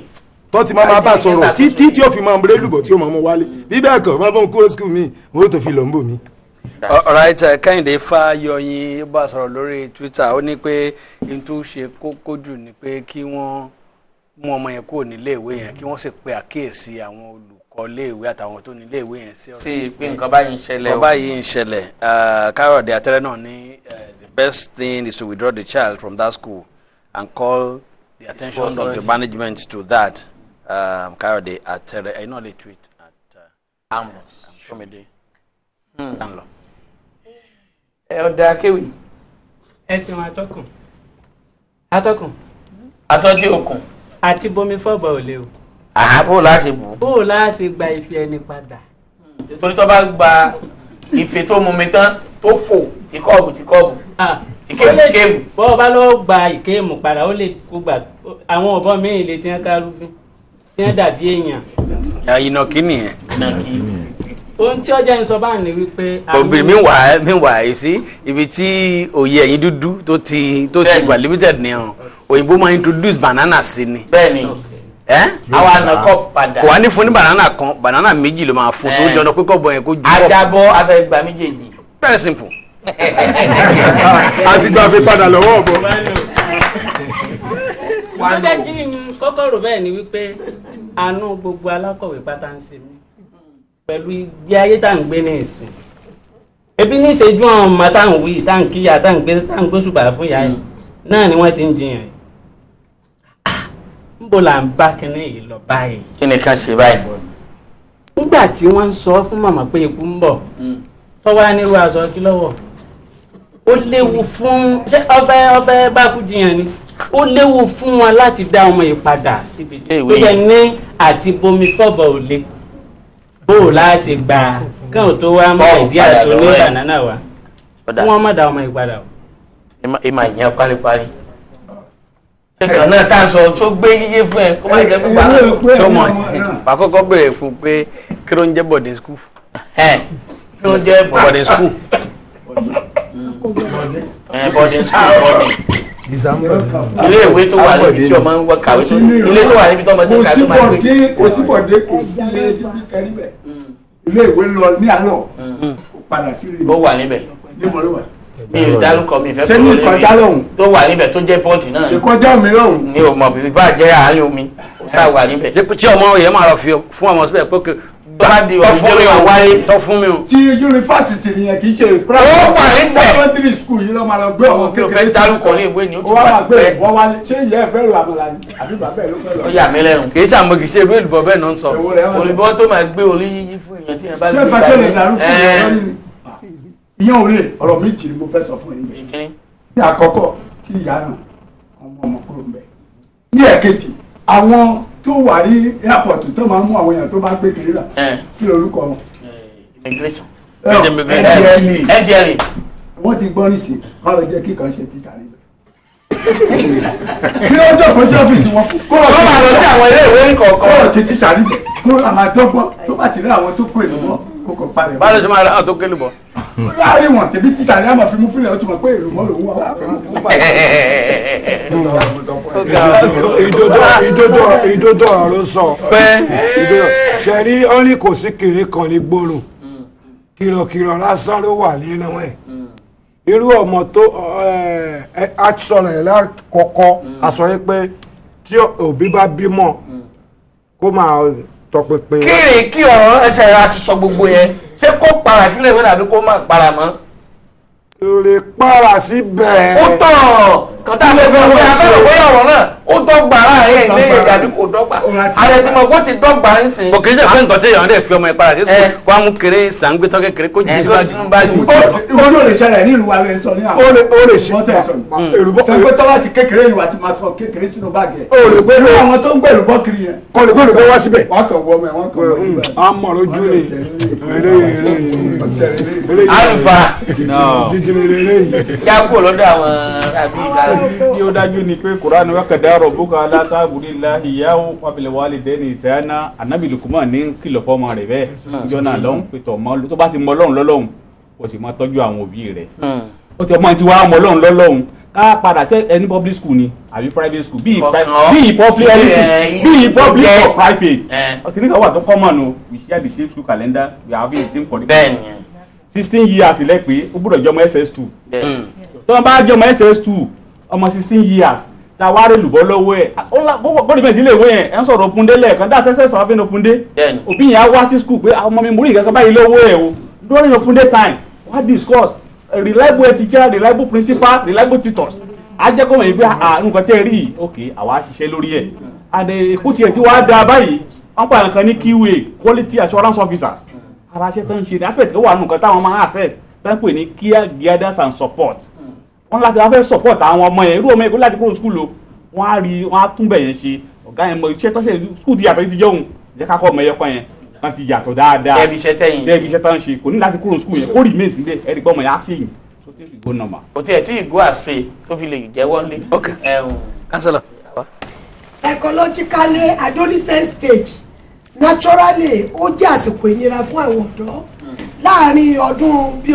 tó ti máa bá sọ̀rọ̀ títí tí ó fi máa múlẹ̀ lùbọ̀ tí ó máa mú wálé bí bẹ́ẹ̀ kọ́ máa bọ́ kúrò skul mi ó tó fi lọ ń bò mí. alright Kẹ́hìndé Fáyọyìn bá sọ̀rọ̀ lórí Twitter ó ní pé n tó ṣe kókó jù ni pé kí wọ́n mú ọmọ yẹn kúrò níléèwé yẹn kí wọ́n sì pe àkíyèsí àwọn olùkọ́ léèwé àtàwọn tó níléèwé yẹn sí ọ̀rọ̀. sí pé nǹkan báyìí ń ṣẹlẹ̀ o. nǹkan báyìí ń ṣẹlẹ̀ Káyọ̀dé Àtẹ́rẹ́ náà ní the best thing is to withdraw the child from that school and call the attention of the management to that. Káyọ̀dé Àtẹ́rẹ́ ẹ̀yin náà lè tweet at Amos Ṣómídé. Danlọ. ọ̀dà kéwì. ẹ ṣeun atọ́kùn. atọ́jú okùn. àti bomi fọ́bọ̀ ò lè o. bó láti bù. bó láti gba ife ẹni padà. torí tó bá gba ife tó mú mi tán tó fò tíkọ́ọ̀bù. ìkéèmù. bọ́ọ̀ bá lọ́ọ́ gba ìkéèmù padà ó lè kó gbà àwọn ọ̀bọ míì lè tiẹ́ kárúfin tí wọ́n dàbí èèyàn. ìnàkí nìyẹn. ohun tí ọjà ń sọ báà ní wípé. obìnrin mi wà yìí sí ibi tí òye ẹ̀yin dúdú tó ti wà limited ni hàn òyìnbó máa introduce banana sí ni. bẹ́ẹ̀ni àwọn ànàkọ́ padà. kò wá ní fún ní banana kan banana méjì ló máa fún tó jọ pé kọ́bọ̀ yẹn kó ju. àjàbọ̀ abẹ́gbà méjèèjì. very simple. àti gba fi padà lọ́wọ́ ọ̀bọ. wọ́n jẹ́ kí n kọ́kọ́ rò bẹ́ẹ̀ ni wípé àánú gbogbo alákọ̀wé pátá ń ṣe mí pẹ̀lú ibi ayé tá à ń gbé ní ìsìn. ebi ní ìṣẹ́jú àwọn ọmọ tá à ń wí tá à ń kíyà tá à ń gbé ṣùgbọ́n fún ìyá yìí náà ni wọ́n ti ń jiyàn yìí. níbo là ń bá kinní yìí lọ báyìí. kí ni ká ṣe báyìí. nígbà tí wọ́n ń sọ fún màmá pé ikú ń bọ̀ tọ́wọ́ á nírú aṣọ kí lọ́wọ́ ó léwu fún ṣé ọbẹ̀ bá kú jiyàn ni ó léwu fún wọn láti dá ọmọ yìí padà síbi tó yẹ ní àti bomi fọ́bọ̀ ò le bó o láṣẹ gbà káwọn tó wá mọ ìdí àti oní bànánà wa wọn má dá ọmọ yìí padà o. ìmọ̀ ìyẹn paríparí ṣèkàn náà tá a sọ tó gbé yíyé fún ẹ kó má jẹ fún bàbá tọmọ àkọ́kọ́ béèrè fún pé kí ló ń jẹ́ boarding school. kí ló ń jẹ́ boarding school. boarding school ilé ìwé tó wà níbi tí ọmọ ń wọ kàwé ilé tó wà níbi tí ọmọ tó kàwé tó máa ń gbé. kò sí bọ̀dé kò sí ibi kẹrí bẹ̀ ilé ìwé lọ ní àná padà sí ilé. ó wà níbẹ̀. níbo ló wà. mi ò dárúkọ mi ìfẹ́ ṣé ní ìkọjá lọ́hùn. tó wà níbẹ̀ tó jẹ́ pọ́ǹtì náà. ìkọjá mi lọ́hùn. ni o mọ̀ bí bá jẹ́ àárín omi ó sá wà níbẹ̀. tí ọmọ yẹn máa lọ fi fún ọmọ síbẹ̀ pé tọ́ fún mi o. ti yunifásitì nìyẹn kì í ṣe secondary school yìí ló máa lọ gbé ọmọ kékeré. fẹ́ dárúkọ ní ìwé ni ó tún wà pẹ́. wọ́n wá ṣé ìyá ẹ̀ fẹ́ lọ àmàlà ni àbí bàbá ẹ̀ ló fẹ́ lọ. ó yà mí lẹ́nu kì í ṣàmọ́ kì í ṣe ìwé olùbọ̀ bẹ́ẹ̀ náà ń sọ olùbọ̀ tó máa gbé orí yíyí fún ìyẹn tí yẹn bá gbé ìgbà ṣé ìfàkẹ́lẹ̀ dàrú fún ìyẹn ní ìyẹn ò lè ọ̀rọ̀ méjì ni mo fẹ́ sọ fún yín. ní àkọ́kọ́ kí ìyá náà ọmọ kúrò ń bẹ̀. ní ẹ̀kejì àwọn tó wà ní airport tó máa ń mú àwọn èèyàn tó máa ń gbé kiri rà kí lorúkọ wọn. immigration. ẹ̀jẹ̀rì. wọ́n ti gbọ́ nísìnyí wọ́n lọ jẹ́ kí kan ṣe títà níbẹ̀. kí ló jókòó sí ọ́fíìsì wọn fún. kó o máa lọ sí àwọn ilé ìwé nìkọ̀ọ̀kan. kó o ṣe títà níbẹ̀ kó o máa dọ́gbọ́n tó bá ti rí àwọn tó kó èlò wọn kó kò palẹ̀. báwo ló ṣe máa rà àwọn tó kélé bọ̀. láàrin wọn tẹ̀bí títà ní àmọ̀ fi mú fílẹ̀ ó ti mọ̀ pé èrò mọ́ lòun wà ìdodo ọ̀rọ̀ sọ ṣe rí ó ní kò sí kiri kan ní gbòòrò kìrọ̀kìrọ̀ lásán ló wà nínú ẹ̀ irú ọmọ tó àtisọ̀rọ̀ ẹ̀ lákọ̀ọ́kọ́ àsọ yìí pé tí òbí bá bímọ kó máa tọpinpin. kí ọ̀rọ̀ ẹsẹ̀ rẹ̀ àti sọ gbogbo yẹn ṣé kó para sílẹ̀ ìwé àbí kó má para mọ́. o lè para síbẹ̀. ó tọ̀ kọ́tà lè fẹ́ wọ́n abẹ́rẹ́ bóyá ọ̀rọ̀ náà ó dọ́gba láàrin ilé èdè àbí kò dọ́gba ààrẹ tí mo gbọ́ ti dọ́gba ń sìn. kò kì í ṣe pé nǹkan tí èèyàn dẹ̀ fi ọmọ ẹ̀ para sí sùn kó á mú kéré sàǹgbétọ́ kékeré kó jù síwájú. ojú ò lè ṣẹlẹ̀ ní ìlú wa rẹ̀ sọ ní àwọn. ó lè ṣe sàǹgbétọ́ láti kékeré ìwà ti máa sọ kékeré sínú báàgì ẹ̀. ó lè gbé àwọn tó ń gbẹ̀rù bọ́ kiri yẹn. kò lè gbé wá síbẹ̀. wọ́n kàn wọ́ ọmọ ẹ̀ wọ́n kàn wọ́ ọmọ ẹ̀. a mọ̀ lójú ni àlùfà yà kó lọ́dọ̀ àwọn àbí ìgbà. tí ó dájú ni pé Kùránì wa qada rabbuka alla ta'budu illa iyyahu wa bil walidayni ihsana Ànábì Lukman ní kìlọ̀ fọ́mọ rẹ̀ bẹ́ẹ̀ níjọ́ náà lọ́hùn pétọ̀ mọ́ tó bá ti mọ Ọlọ́run lọ́lọ́hùn kò sì máa tọ́jú àwọn òbí rẹ̀ ó ti ọmọ ti wá mọ Ọlọ́run lọ́lọ́hùn ká padà tẹ ẹni public school ni àbí private school bíi public or private ọtí kan wà tó common o we share the same school calendar we are having a team for the 16 years lẹ́pẹ́ ó gbọ́dọ̀ jọmọ SS2 tó wọn bá jọmọ SS2 ọmọ 16 years ta wá rè lùbọ́ lọ́wọ́ ẹ̀ bọ́dọ̀ bẹ́ẹ̀ sí ilé ìwé yẹn ẹ̀ ń sọ̀rọ̀ opunde lẹ́ẹ̀kan dá sẹ́sẹ́ sọ̀rọ̀ fún opunde òbí yẹn á wá sí school pé ọmọ mi múrí ìkankan báyìí lọ́wọ́ ẹ̀ o during opunde time wá discuss a reliable teacher reliable principal reliable tutors á jẹ́ kó mọ̀ yìí pé nǹkan tẹ́ ẹ rí ok àwa ṣiṣẹ́ lórí ẹ̀ and èkó tiẹ̀ tí wàá da báyìí wọ́n pa nǹkan ní QA quality assurance officers ara ṣe tó ń ṣe ní aspect tó wà nǹkan táwọn máa access tó ń pè ní care guidance and support wọ́n láti wá fẹ́ support àwọn ọmọ yẹn irú ọmọ yẹn kó láti kúrò skul o wọ́n á rí wọ́n á tún bẹ̀ yẹn ṣe ọ̀gá yẹn mọ iṣẹ́ tó ṣe skul ti yàtọ̀ ti jọ̀hún jẹ́ ká kọ́ ọmọ yẹn kọ́ yẹn wọ́n ti yàtọ̀ dáadáa ẹbí iṣẹ́ tó ń ṣe kò ní láti kúrò skul yẹn kó remain sílẹ̀ ẹ̀rí pé ọmọ yẹn á ṣe yìí tó ti fi go normal. kò tiẹ̀ tí ìgò àṣẹ tó fi lè jẹ́wọ́ lé. ok kánsẹ́lọ̀. psychologically adolescent stage naturally ó jẹ́ àsìkò ìnira fún àwọn ọ̀dọ́ láàárín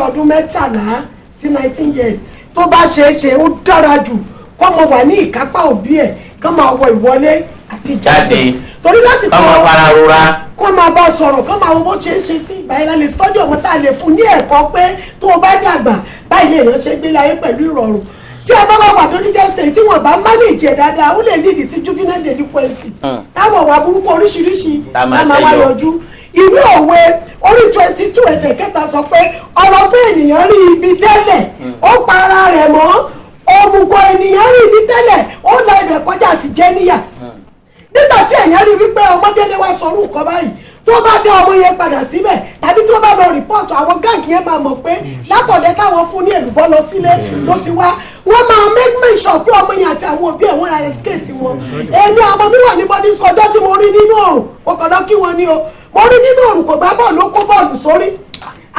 ọdún mẹ́tàlá sí 19 years tó bá ṣeé ṣe ó dára jù kó mọ wà ní ìkápá òbí ẹ̀ kó máa wọ ìwọlé àti jáde torí láti kọ́ ọmọ para rora kó máa bá sọ̀rọ̀ kó máa wo bó ṣe ń ṣe sí ìgbà ìlànà ìsọdí ọmọ tá a lè fún ní ẹ̀kọ́ pé tó o bá dàgbà báyìí èèyàn ṣe gbé láyé pẹ̀lú ìrọ̀rùn tí a bá wà wà lórí jẹ́sẹ̀ tí wọ́n bá manage ẹ̀ dáadáa ó lè lead sí juvenile delinquency táwọn wà burúkú oríṣiríṣi la máa wá yọjú ìwé òwe orí 22 ẹsẹ̀ kẹta sọ pé ọ̀rọ̀ pé ènìyàn rí ibi tẹ́lẹ̀ ó pa ara rẹ̀ mọ́ òmùgọ̀ ènìyàn rí ibi tẹ́lẹ̀ ó la ibẹ̀ kọjá sí jẹ́ níyà nígbà tí èèyàn rí wípé ọmọdé wá sọrú nǹkan báyìí tó bá dá ọmọ yẹn padà síbẹ̀ tàbí tí wọ́n bá lọ rìpọ́ọ̀tù àwọn gáàgì yẹn máa mọ̀ pé látọ̀dẹ́ káwọn fún ní èlùbọ́ lọ sílé ló ti wá wọ́n máa make sure pé ọmọ yẹn àti àwọn òbí ẹ̀ wọ́n ra ẹ̀sìkéètì wọn èmi àwọn mi wà ní bọ́dí sọjọ́ tí mo rí nínú ọ̀rùn mo kàn lọ kí wọn ní o mo rí nínú ọ̀rùn kò gbá bọ́ọ̀lù ó kó bọ́ọ̀lù sórí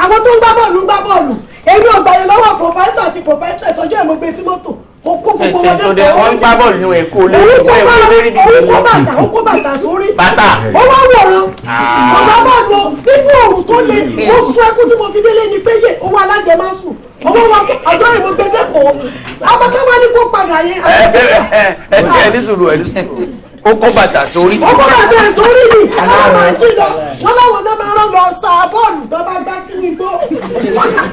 àwọn tó ń gbá bọ́ọ̀lù èmi ò gbàyè lọ́wọ́ proprietor àti proprietress ọjọ́ ẹ̀ mo gbé sí mọ́tò ó kó gbogbo wọn dé wọ́n gbá bọ́ọ̀lù ní èkó lẹ́yìn ó kó bàtà sórí ó wá wòran ọ̀gá bọ́ọ̀lù nínú ọ̀rùn tó le ó sún ẹkún tí mo fi délé ni pé yé owó alájẹ máa sùn owó wọn ọjọ́ ìmọ̀ gbẹdẹ́kọ̀ọ́ àwọn tó wá ní kó padà yẹn. ẹni sùúrù ó kó bàtà sórí. ó kó bàtà sórí ni àwọn máa jí lọ wọn láwọn náà máa rán lọ sa bọ́ọ̀lù tó bá gbá sínú igbó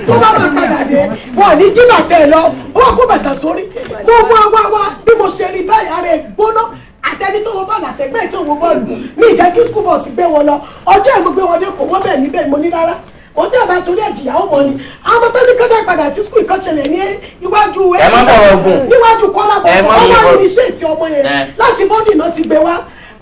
tó bá máa padà dé wọn ò ní jí bàtà ẹ lọ ó kó bàtà sórí mo mú wá bí mo ṣe rí báyìí ara ẹ gbóná àtẹni tó wọ bọ́ọ̀lù àtẹgbẹ́ tó wọ bọ́ọ̀lù mi ìjẹ́ kí skul bọ̀ọ̀sì gbé wọn lọ ọjọ́ ìmú gbé wọn dé kò wọ́n bẹ̀ níbẹ̀ mo ní rárá ó tẹ́ ọba torí ẹ̀jìyàwó wọn ni àwọn tó ní kọ́dà padà sí skul ìkọ́ṣẹlẹ̀ ní iwájú níwájú kọ́lá bọ̀ wọ́n wá ní iṣẹ́ ìtì ọmọ yẹn láti bọ́dì náà ti gbé wá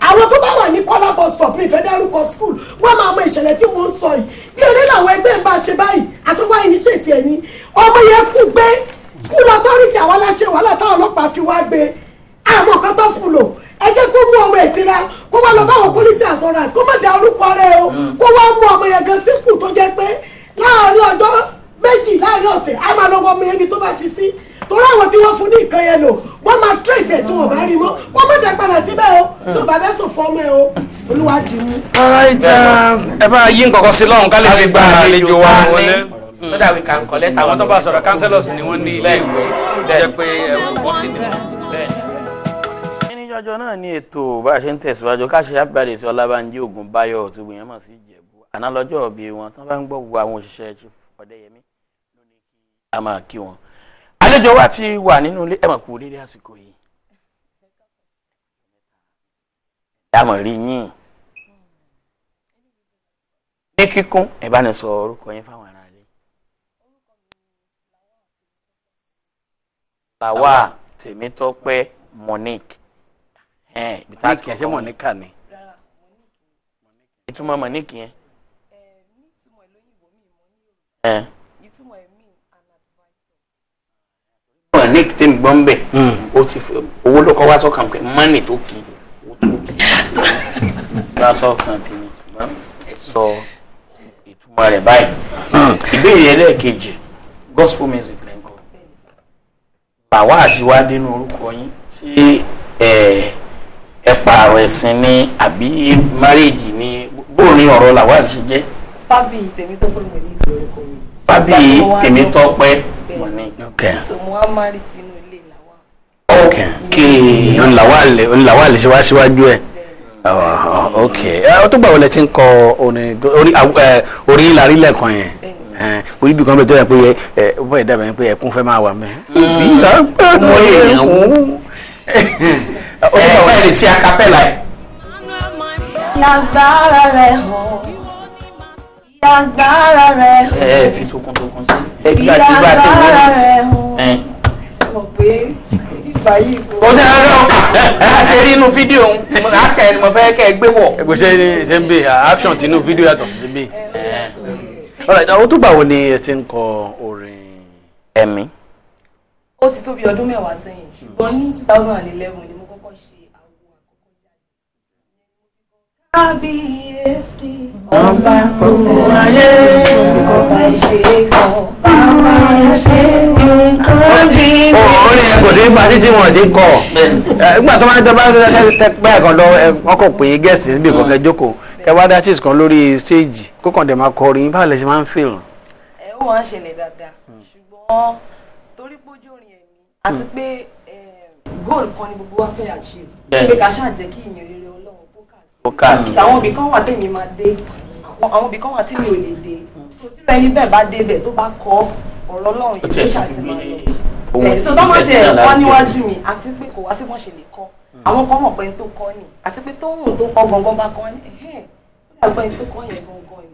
àwọn tó bá wà ní kọ́lá bus stop ní ìfẹ́ dárúkọ skul wọ́n máa mọ ìṣẹ̀lẹ̀ tí mo ń sọ yìí bí eré làwọn ẹgbẹ́ ń bá ṣe báyìí àtúwá iṣẹ́ ìtì ẹ̀ ní ọmọ yẹn kú gbé skul authority àwọn aláṣẹ wàhálà táwọn ọlọ́pàá fi wá gbé àwọn kan tó fún lò ẹ jẹ́ kó mú ọmọ ìtira kó wá lọ báwọn quality assurance kó má da orúkọ rẹ̀ o kó wá mú ọmọ yẹn gan sí skul tó jẹ́ pé láàárín ọjọ́ méjì láàárín ọ̀sẹ̀ á máa lọ́wọ́ ọmọ yẹn bí tó bá fi sí torí àwọn tí wọ́n fún ní nǹkan yẹn lò wọ́n máa trace ẹ̀ tí wọ́n bá rí mọ́ wọ́n má dẹ̀ padà síbẹ̀ o tó bá bẹ́ sùn fọ́mọ ẹ o olúwa jì mú. ara ìjà ẹ bá yí nǹkan kan sí lọ́run ká lè fi gba àlejò wa wọlé. so that we can collect our. àwọn tó bá sọ̀rọ̀ councillors ni wọ́n ní ilé ìwé jẹ́ pé wọ́n sì ní. ní jọjọ náà ní ètò bá a ṣe ń tẹ̀síwájú ká ṣe àbẹ̀rẹ̀ sí Ọlábánjí Ògúnbáyọ̀ tó gbìyànjú mọ̀ sí Ìjẹ̀bú àná lọ́jọ́ òbí wọn tí wọ́n bá ń gbọ́ gbogbo àwọn òṣìṣẹ́ Chief Ọdẹ́yẹmí a máa kí wọn. àlejò wa ti wà nínú ilé ẹ̀mọ̀ kú dédé àsìkò yìí. dámọ̀ rí yín ní kíkún ẹ bá ní sọ orúkọ yín fáwọn ará ilé. Làwà Tèmítọ́pẹ́ Monique. Monique ṣe Monica ni. ìtumọ̀ Monique yẹn. Monique tí mi gbọ́ ń bẹ̀ ó ti owó ló kọ́ wá sọ́kàn pé mọ́nì tó kì í wá sọ́kàn tì ní ṣùgbọ́n ẹ sọ ìtumọ̀ rẹ̀ báyìí. ìbéèrè ẹlẹ́ẹ̀kejì gospel music lẹ́ńkọ́ bàwá àtiwádé nínú orúkọ yín tí ẹ pààrọ̀ ẹ̀sìn ní àbí márèèjì ní bóòrin ọ̀rọ̀ làwọn àti jẹ́. Fábíyì Tèmítọ́pẹ́ mọ̀ ní ìlú orúkọ mi. Fábíyì Tèmítọ́pẹ́ mọ̀ ní. so mo wá márí sínú ilé làwà. ńláwà lè ṣe wá síwájú ẹ̀. ok ọ tó gbà wọlé tí ń kọ orí ìlàrí lẹ́ẹ̀kan yẹn orí ibì kan bẹ tó yẹ pé ó bọ̀ ìdábẹ̀ pé ẹkún fẹ́ máa wà mẹ́. ó lè ṣe acapella ẹ̀. Lágbára rẹ̀ hàn. Lágbára rẹ̀ hàn. Fi tókun sí. Lágbára rẹ̀ hàn. Sọ pé ìgbà yìí. Ó ṣe a ṣe rí inú fídíò òun action ẹni mo fẹ́ kẹ́ ẹ gbé wọ̀. ẹgbẹ́ ṣe ń bè action tinú fídíò yàtọ̀ sí bè. ó tó gbà wo ni ẹ ti ń kọ orin ẹ̀mí. Ó ti tó bí ọdún mẹ́wàá sẹ́yìn ṣùgbọ́n ní 2011 ni mo kọ́kọ́ ṣe àwo àkọ́kọ́ jáde. Kábíyèsí ọba gbogbo ayé ọba ìṣe kan bàbá ìṣe nǹkan bí. orin ẹ kò sí ipa títí wọn ti kọ nígbà tó máa ń tẹ́bá bẹ́ẹ̀ kan lọ wọn kò pè é gẹ̀ẹ́sì níbi ìkọ̀kẹ́ jókòó kẹwàá dátìs kan lórí stéèjì kókàn dẹ̀ máa kọrin báwo lẹ ṣe máa ń feel. Ó máa ń ṣẹlẹ̀ dáadáa ṣùgbọ́n torí pójú orin ẹ̀mí àti pé goal kan ni gbogbo wa fẹ́ achieve pé ká ṣáà jẹ́ kí ìyìn rere Ọlọ́run kó káàkiri. àwọn ibì kan wà tèmi máa dé àwọn ibì kan wà tí mi ò lè dé so tí ẹni bẹ́ẹ̀ bá débẹ̀ tó bá kọ ọ̀rọ̀ Ọlọ́run yìí ló ṣàtì máa lọ. so tọ́mọ̀ tí ẹ̀ kọ́ níwájú mi àti pé kò wá sí wọ́n ṣe lè kọ́ àwọn kan mọ̀ pé tó kọ́ ni àti pé tóhùn tó kọ́ gangan bá kọ́ ni ó dàgbọ́ ẹni tó kọ́ yẹn gangan ni.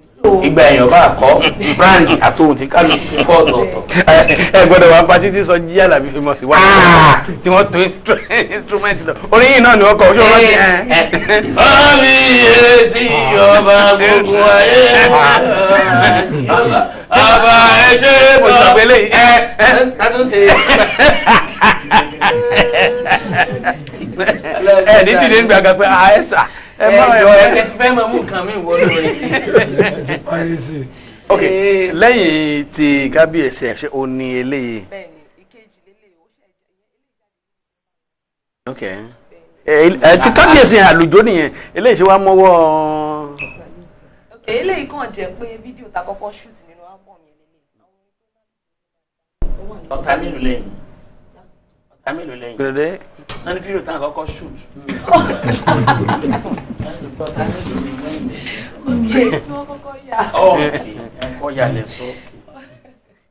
ìgbà èèyàn bá kọ́ brand àtòhùn tí kálukú kọ́ ọ̀tọ̀ọ̀tọ̀. ẹ gbọ́dọ̀ wá pa títí sọ jí Àlàbí fi mọ̀ sí wá tí wọ́n tó instrument lọ orin yìí náà ni wọ́n kọ ojú ọlọ́dún. Kábíyèsí ọba gbogbo ayé ọba ẹ̀ṣẹ̀ bọ̀ àtúnṣe. ní dìde ń gbàgbà pé àẹ́sà ẹ ti fẹ́ mọ̀ mú nǹkan mi wọ lórí. ok lẹ́yìn tí kábíyèsí ẹ̀ ṣe o ní eléyìí. bẹ́ẹ̀ni ìkejì lélẹ̀ ó ṣe ok ti kábíyèsí àlùjọ nìyẹn eléyìí ṣe wá mọ́wọ́. ok eléyìí kàn jẹ́ pé fídíò ta kọ́kọ́ shoot nínú album yẹn lélẹ̀. ọ̀tá mélòó lẹ́yìn ọ̀tá mélòó lẹ́yìn. gbẹ̀rẹ̀ wọ́n ní fídíò ta kọ́kọ́ shoot. ok tí wọ́n kọ́kọ́ yà. kọ́ yà lẹ sọ.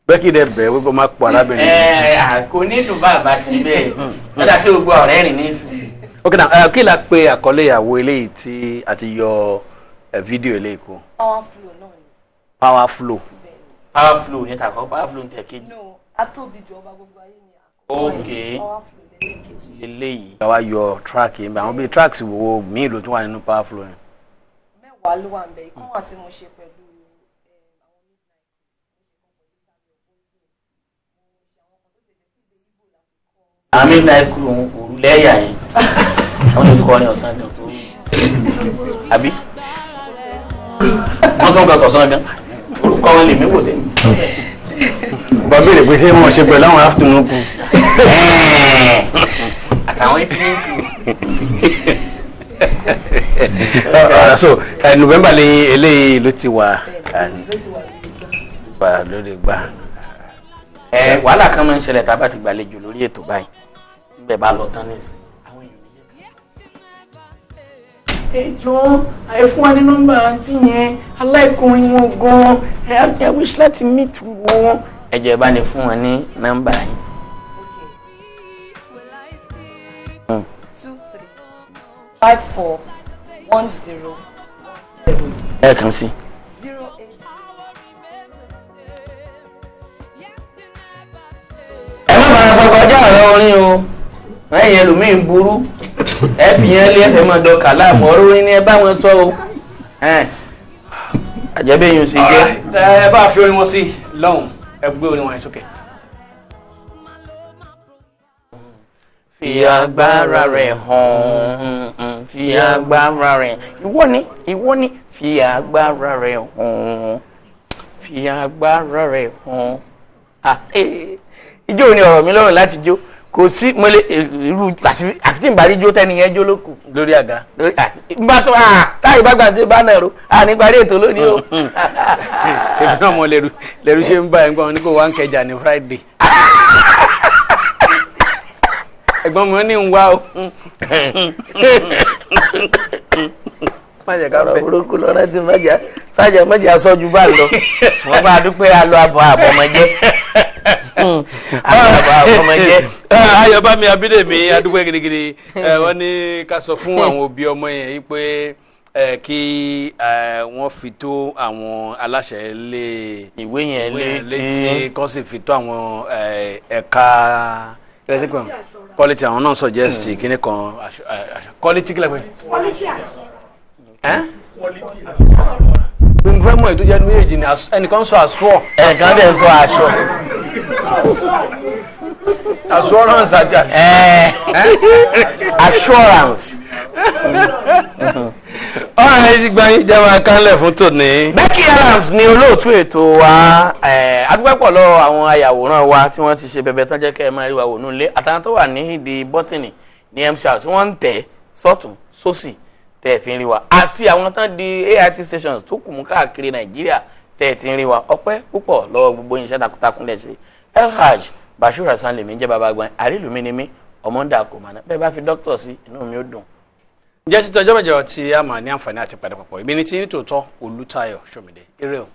bẹ́ẹ̀kì dẹ bẹ̀ wípé máa pọ̀ arábìnrin. kò ní dùn bàbá síbẹ̀ lọ́dà sí gbogbo ọ̀rẹ́ rìn ní ìsìn. ok na kí la pe àkọlé ìyàwó eléyìí tí a ti yọ fídíò eléyìí kù. Power Flow náà ni. Power Flow. Power Flow ní takọ Power Flow ní tẹ̀kejì. no atóbi ju ọba gbogbo ayé ni ok Power Flow lẹ́lẹ́kejì. eléyìí. ká wá yọ track yìí àwọn bíi tracks wo míì ló tún wà nínú Power Flow yẹn. mẹ́wàá ló wà ń bẹ̀ ikán wà tí mo ṣe pẹ̀lú àmì náà kúrò òrùlẹ́yà yẹn wọ́n lè kọ́ ní ọ̀sán gan tó àbí wọ́n tún gbà tọ̀sán gan orúkọ wọn lè mí wò tẹ́mi. bá béèrè pé ṣé wọ́n ṣe pẹ̀lú àwọn afternoon kù. àtàwọn ìfínìkì. so November lè eléyìí ló ti wà. fà lórí gbà. Wàhálà kan máa ń ṣẹlẹ̀ tá a bá ti gbàlejò lórí ètò báyìí níbẹ̀ bá lọ tán nísìn. Ẹjọ́ ẹ fún wa ní nọ́mbà àǹtí yẹn aláìkùnrin wọn gan-an ẹ wish láti meet wọn. Ẹjọ́ ẹ bá ní fún wọn ní nọ́mbà yín. 2410. Ẹ kàn sí. 08. Ẹ má bàa sọ kọjá ọ̀rọ̀ orin o. Ẹ̀yin ẹlòmíín burú. Ẹ fi yẹn lé ẹ̀fẹ̀ máa dọ̀kà láàmú ọ̀rọ̀ orin ni ẹ bá wọn sọ o. Àjẹbẹ́ yín sì jẹ́. Ẹ bá fi orin wọn sí lọ́hùn ẹ gbé orin wọn yẹn sókè. Fi agbára rẹ̀ hàn, fi agbára rẹ̀. Ìwọ ni fi agbára rẹ̀ hàn, fi agbára rẹ̀ hàn. Ijó ni ọ̀rọ̀ mi lọ́rùn láti jó. Kò sí mo lè irú àfi tí n bá rí jó tẹ́ni yẹn jó ló kù. Lórí àga. N bá tó táyì bá gbà tí bá náà ro ní parí ètò lónìí o. Èmi náà mọ lẹ́rú ṣe ń bá ẹ̀ ń gbọ́n ní kò wá ń kẹjà ní Friday. Ẹ̀gbọ́n mi ní ń wá o. Ọ̀rọ̀ burúkú lọ láti sájà mẹ́jà sọ́jú bá lọ. Wọ́n bá dúpẹ́ alọ́ àbọ̀ àbọ̀mọ̀jẹ́. Ayọ̀bámi Abídèmí adúpẹ́ gidigidi wọ́n ní ká sọ fún àwọn òbí ọmọ yẹn yìí pé kí wọ́n fi tó àwọn aláṣẹ ilé ìwé yẹn létí kó sì fi tó àwọn ẹ̀ka quality àwọn náà suggest kíní kan quality kílẹ̀ pé. quality assurance. nfẹ́ mọ̀ ètò jẹ́ ní èjì ni ẹnìkan sọ àṣọ. ẹnìkan bẹ́ẹ̀ sọ aṣọ. assurance àti assurance. ọ̀rọ̀ ẹ̀ ti gba yín jẹ́ máa kánlẹ̀ fún tòní. Becky Adams ni olóòtú ètò wa adúpẹ́pọ̀ lọ àwọn ayàwòrán wa tí wọ́n ti ṣe bẹ̀bẹ̀ tán jẹ́ kẹ́ ẹ máa rí wa wò nílé àtàwọn tó wà ní ìdí bọ́tìnì ní MCR tí wọ́n ń tẹ̀ sọ́tún sósì tẹ́ ẹ̀ fi ń rí wa àti àwọn tán di AIT stations tó kù mú káàkiri Nàìjíríà tẹ́ ẹ̀ ti ń rí wa ọpẹ́ púpọ̀ lọ́wọ́ gbogbo iṣẹ́ takuntakun lẹ̀ ṣe Elhaj Bashir Hasan lèmi jẹ́ bàbá gbọ́n àrílùmí ni mí ọmọ ń dà kò mọ̀nà bẹ́ẹ̀ bá fi dókítà sí inú mi ó dùn. Ǹjẹ́ títí ọjọ́ mẹ́jọ tí a máa ní àǹfààní àti padà papọ̀ ìbí ni tí ní tòótọ́ Olútáyọ̀ Ṣómìdé eré o.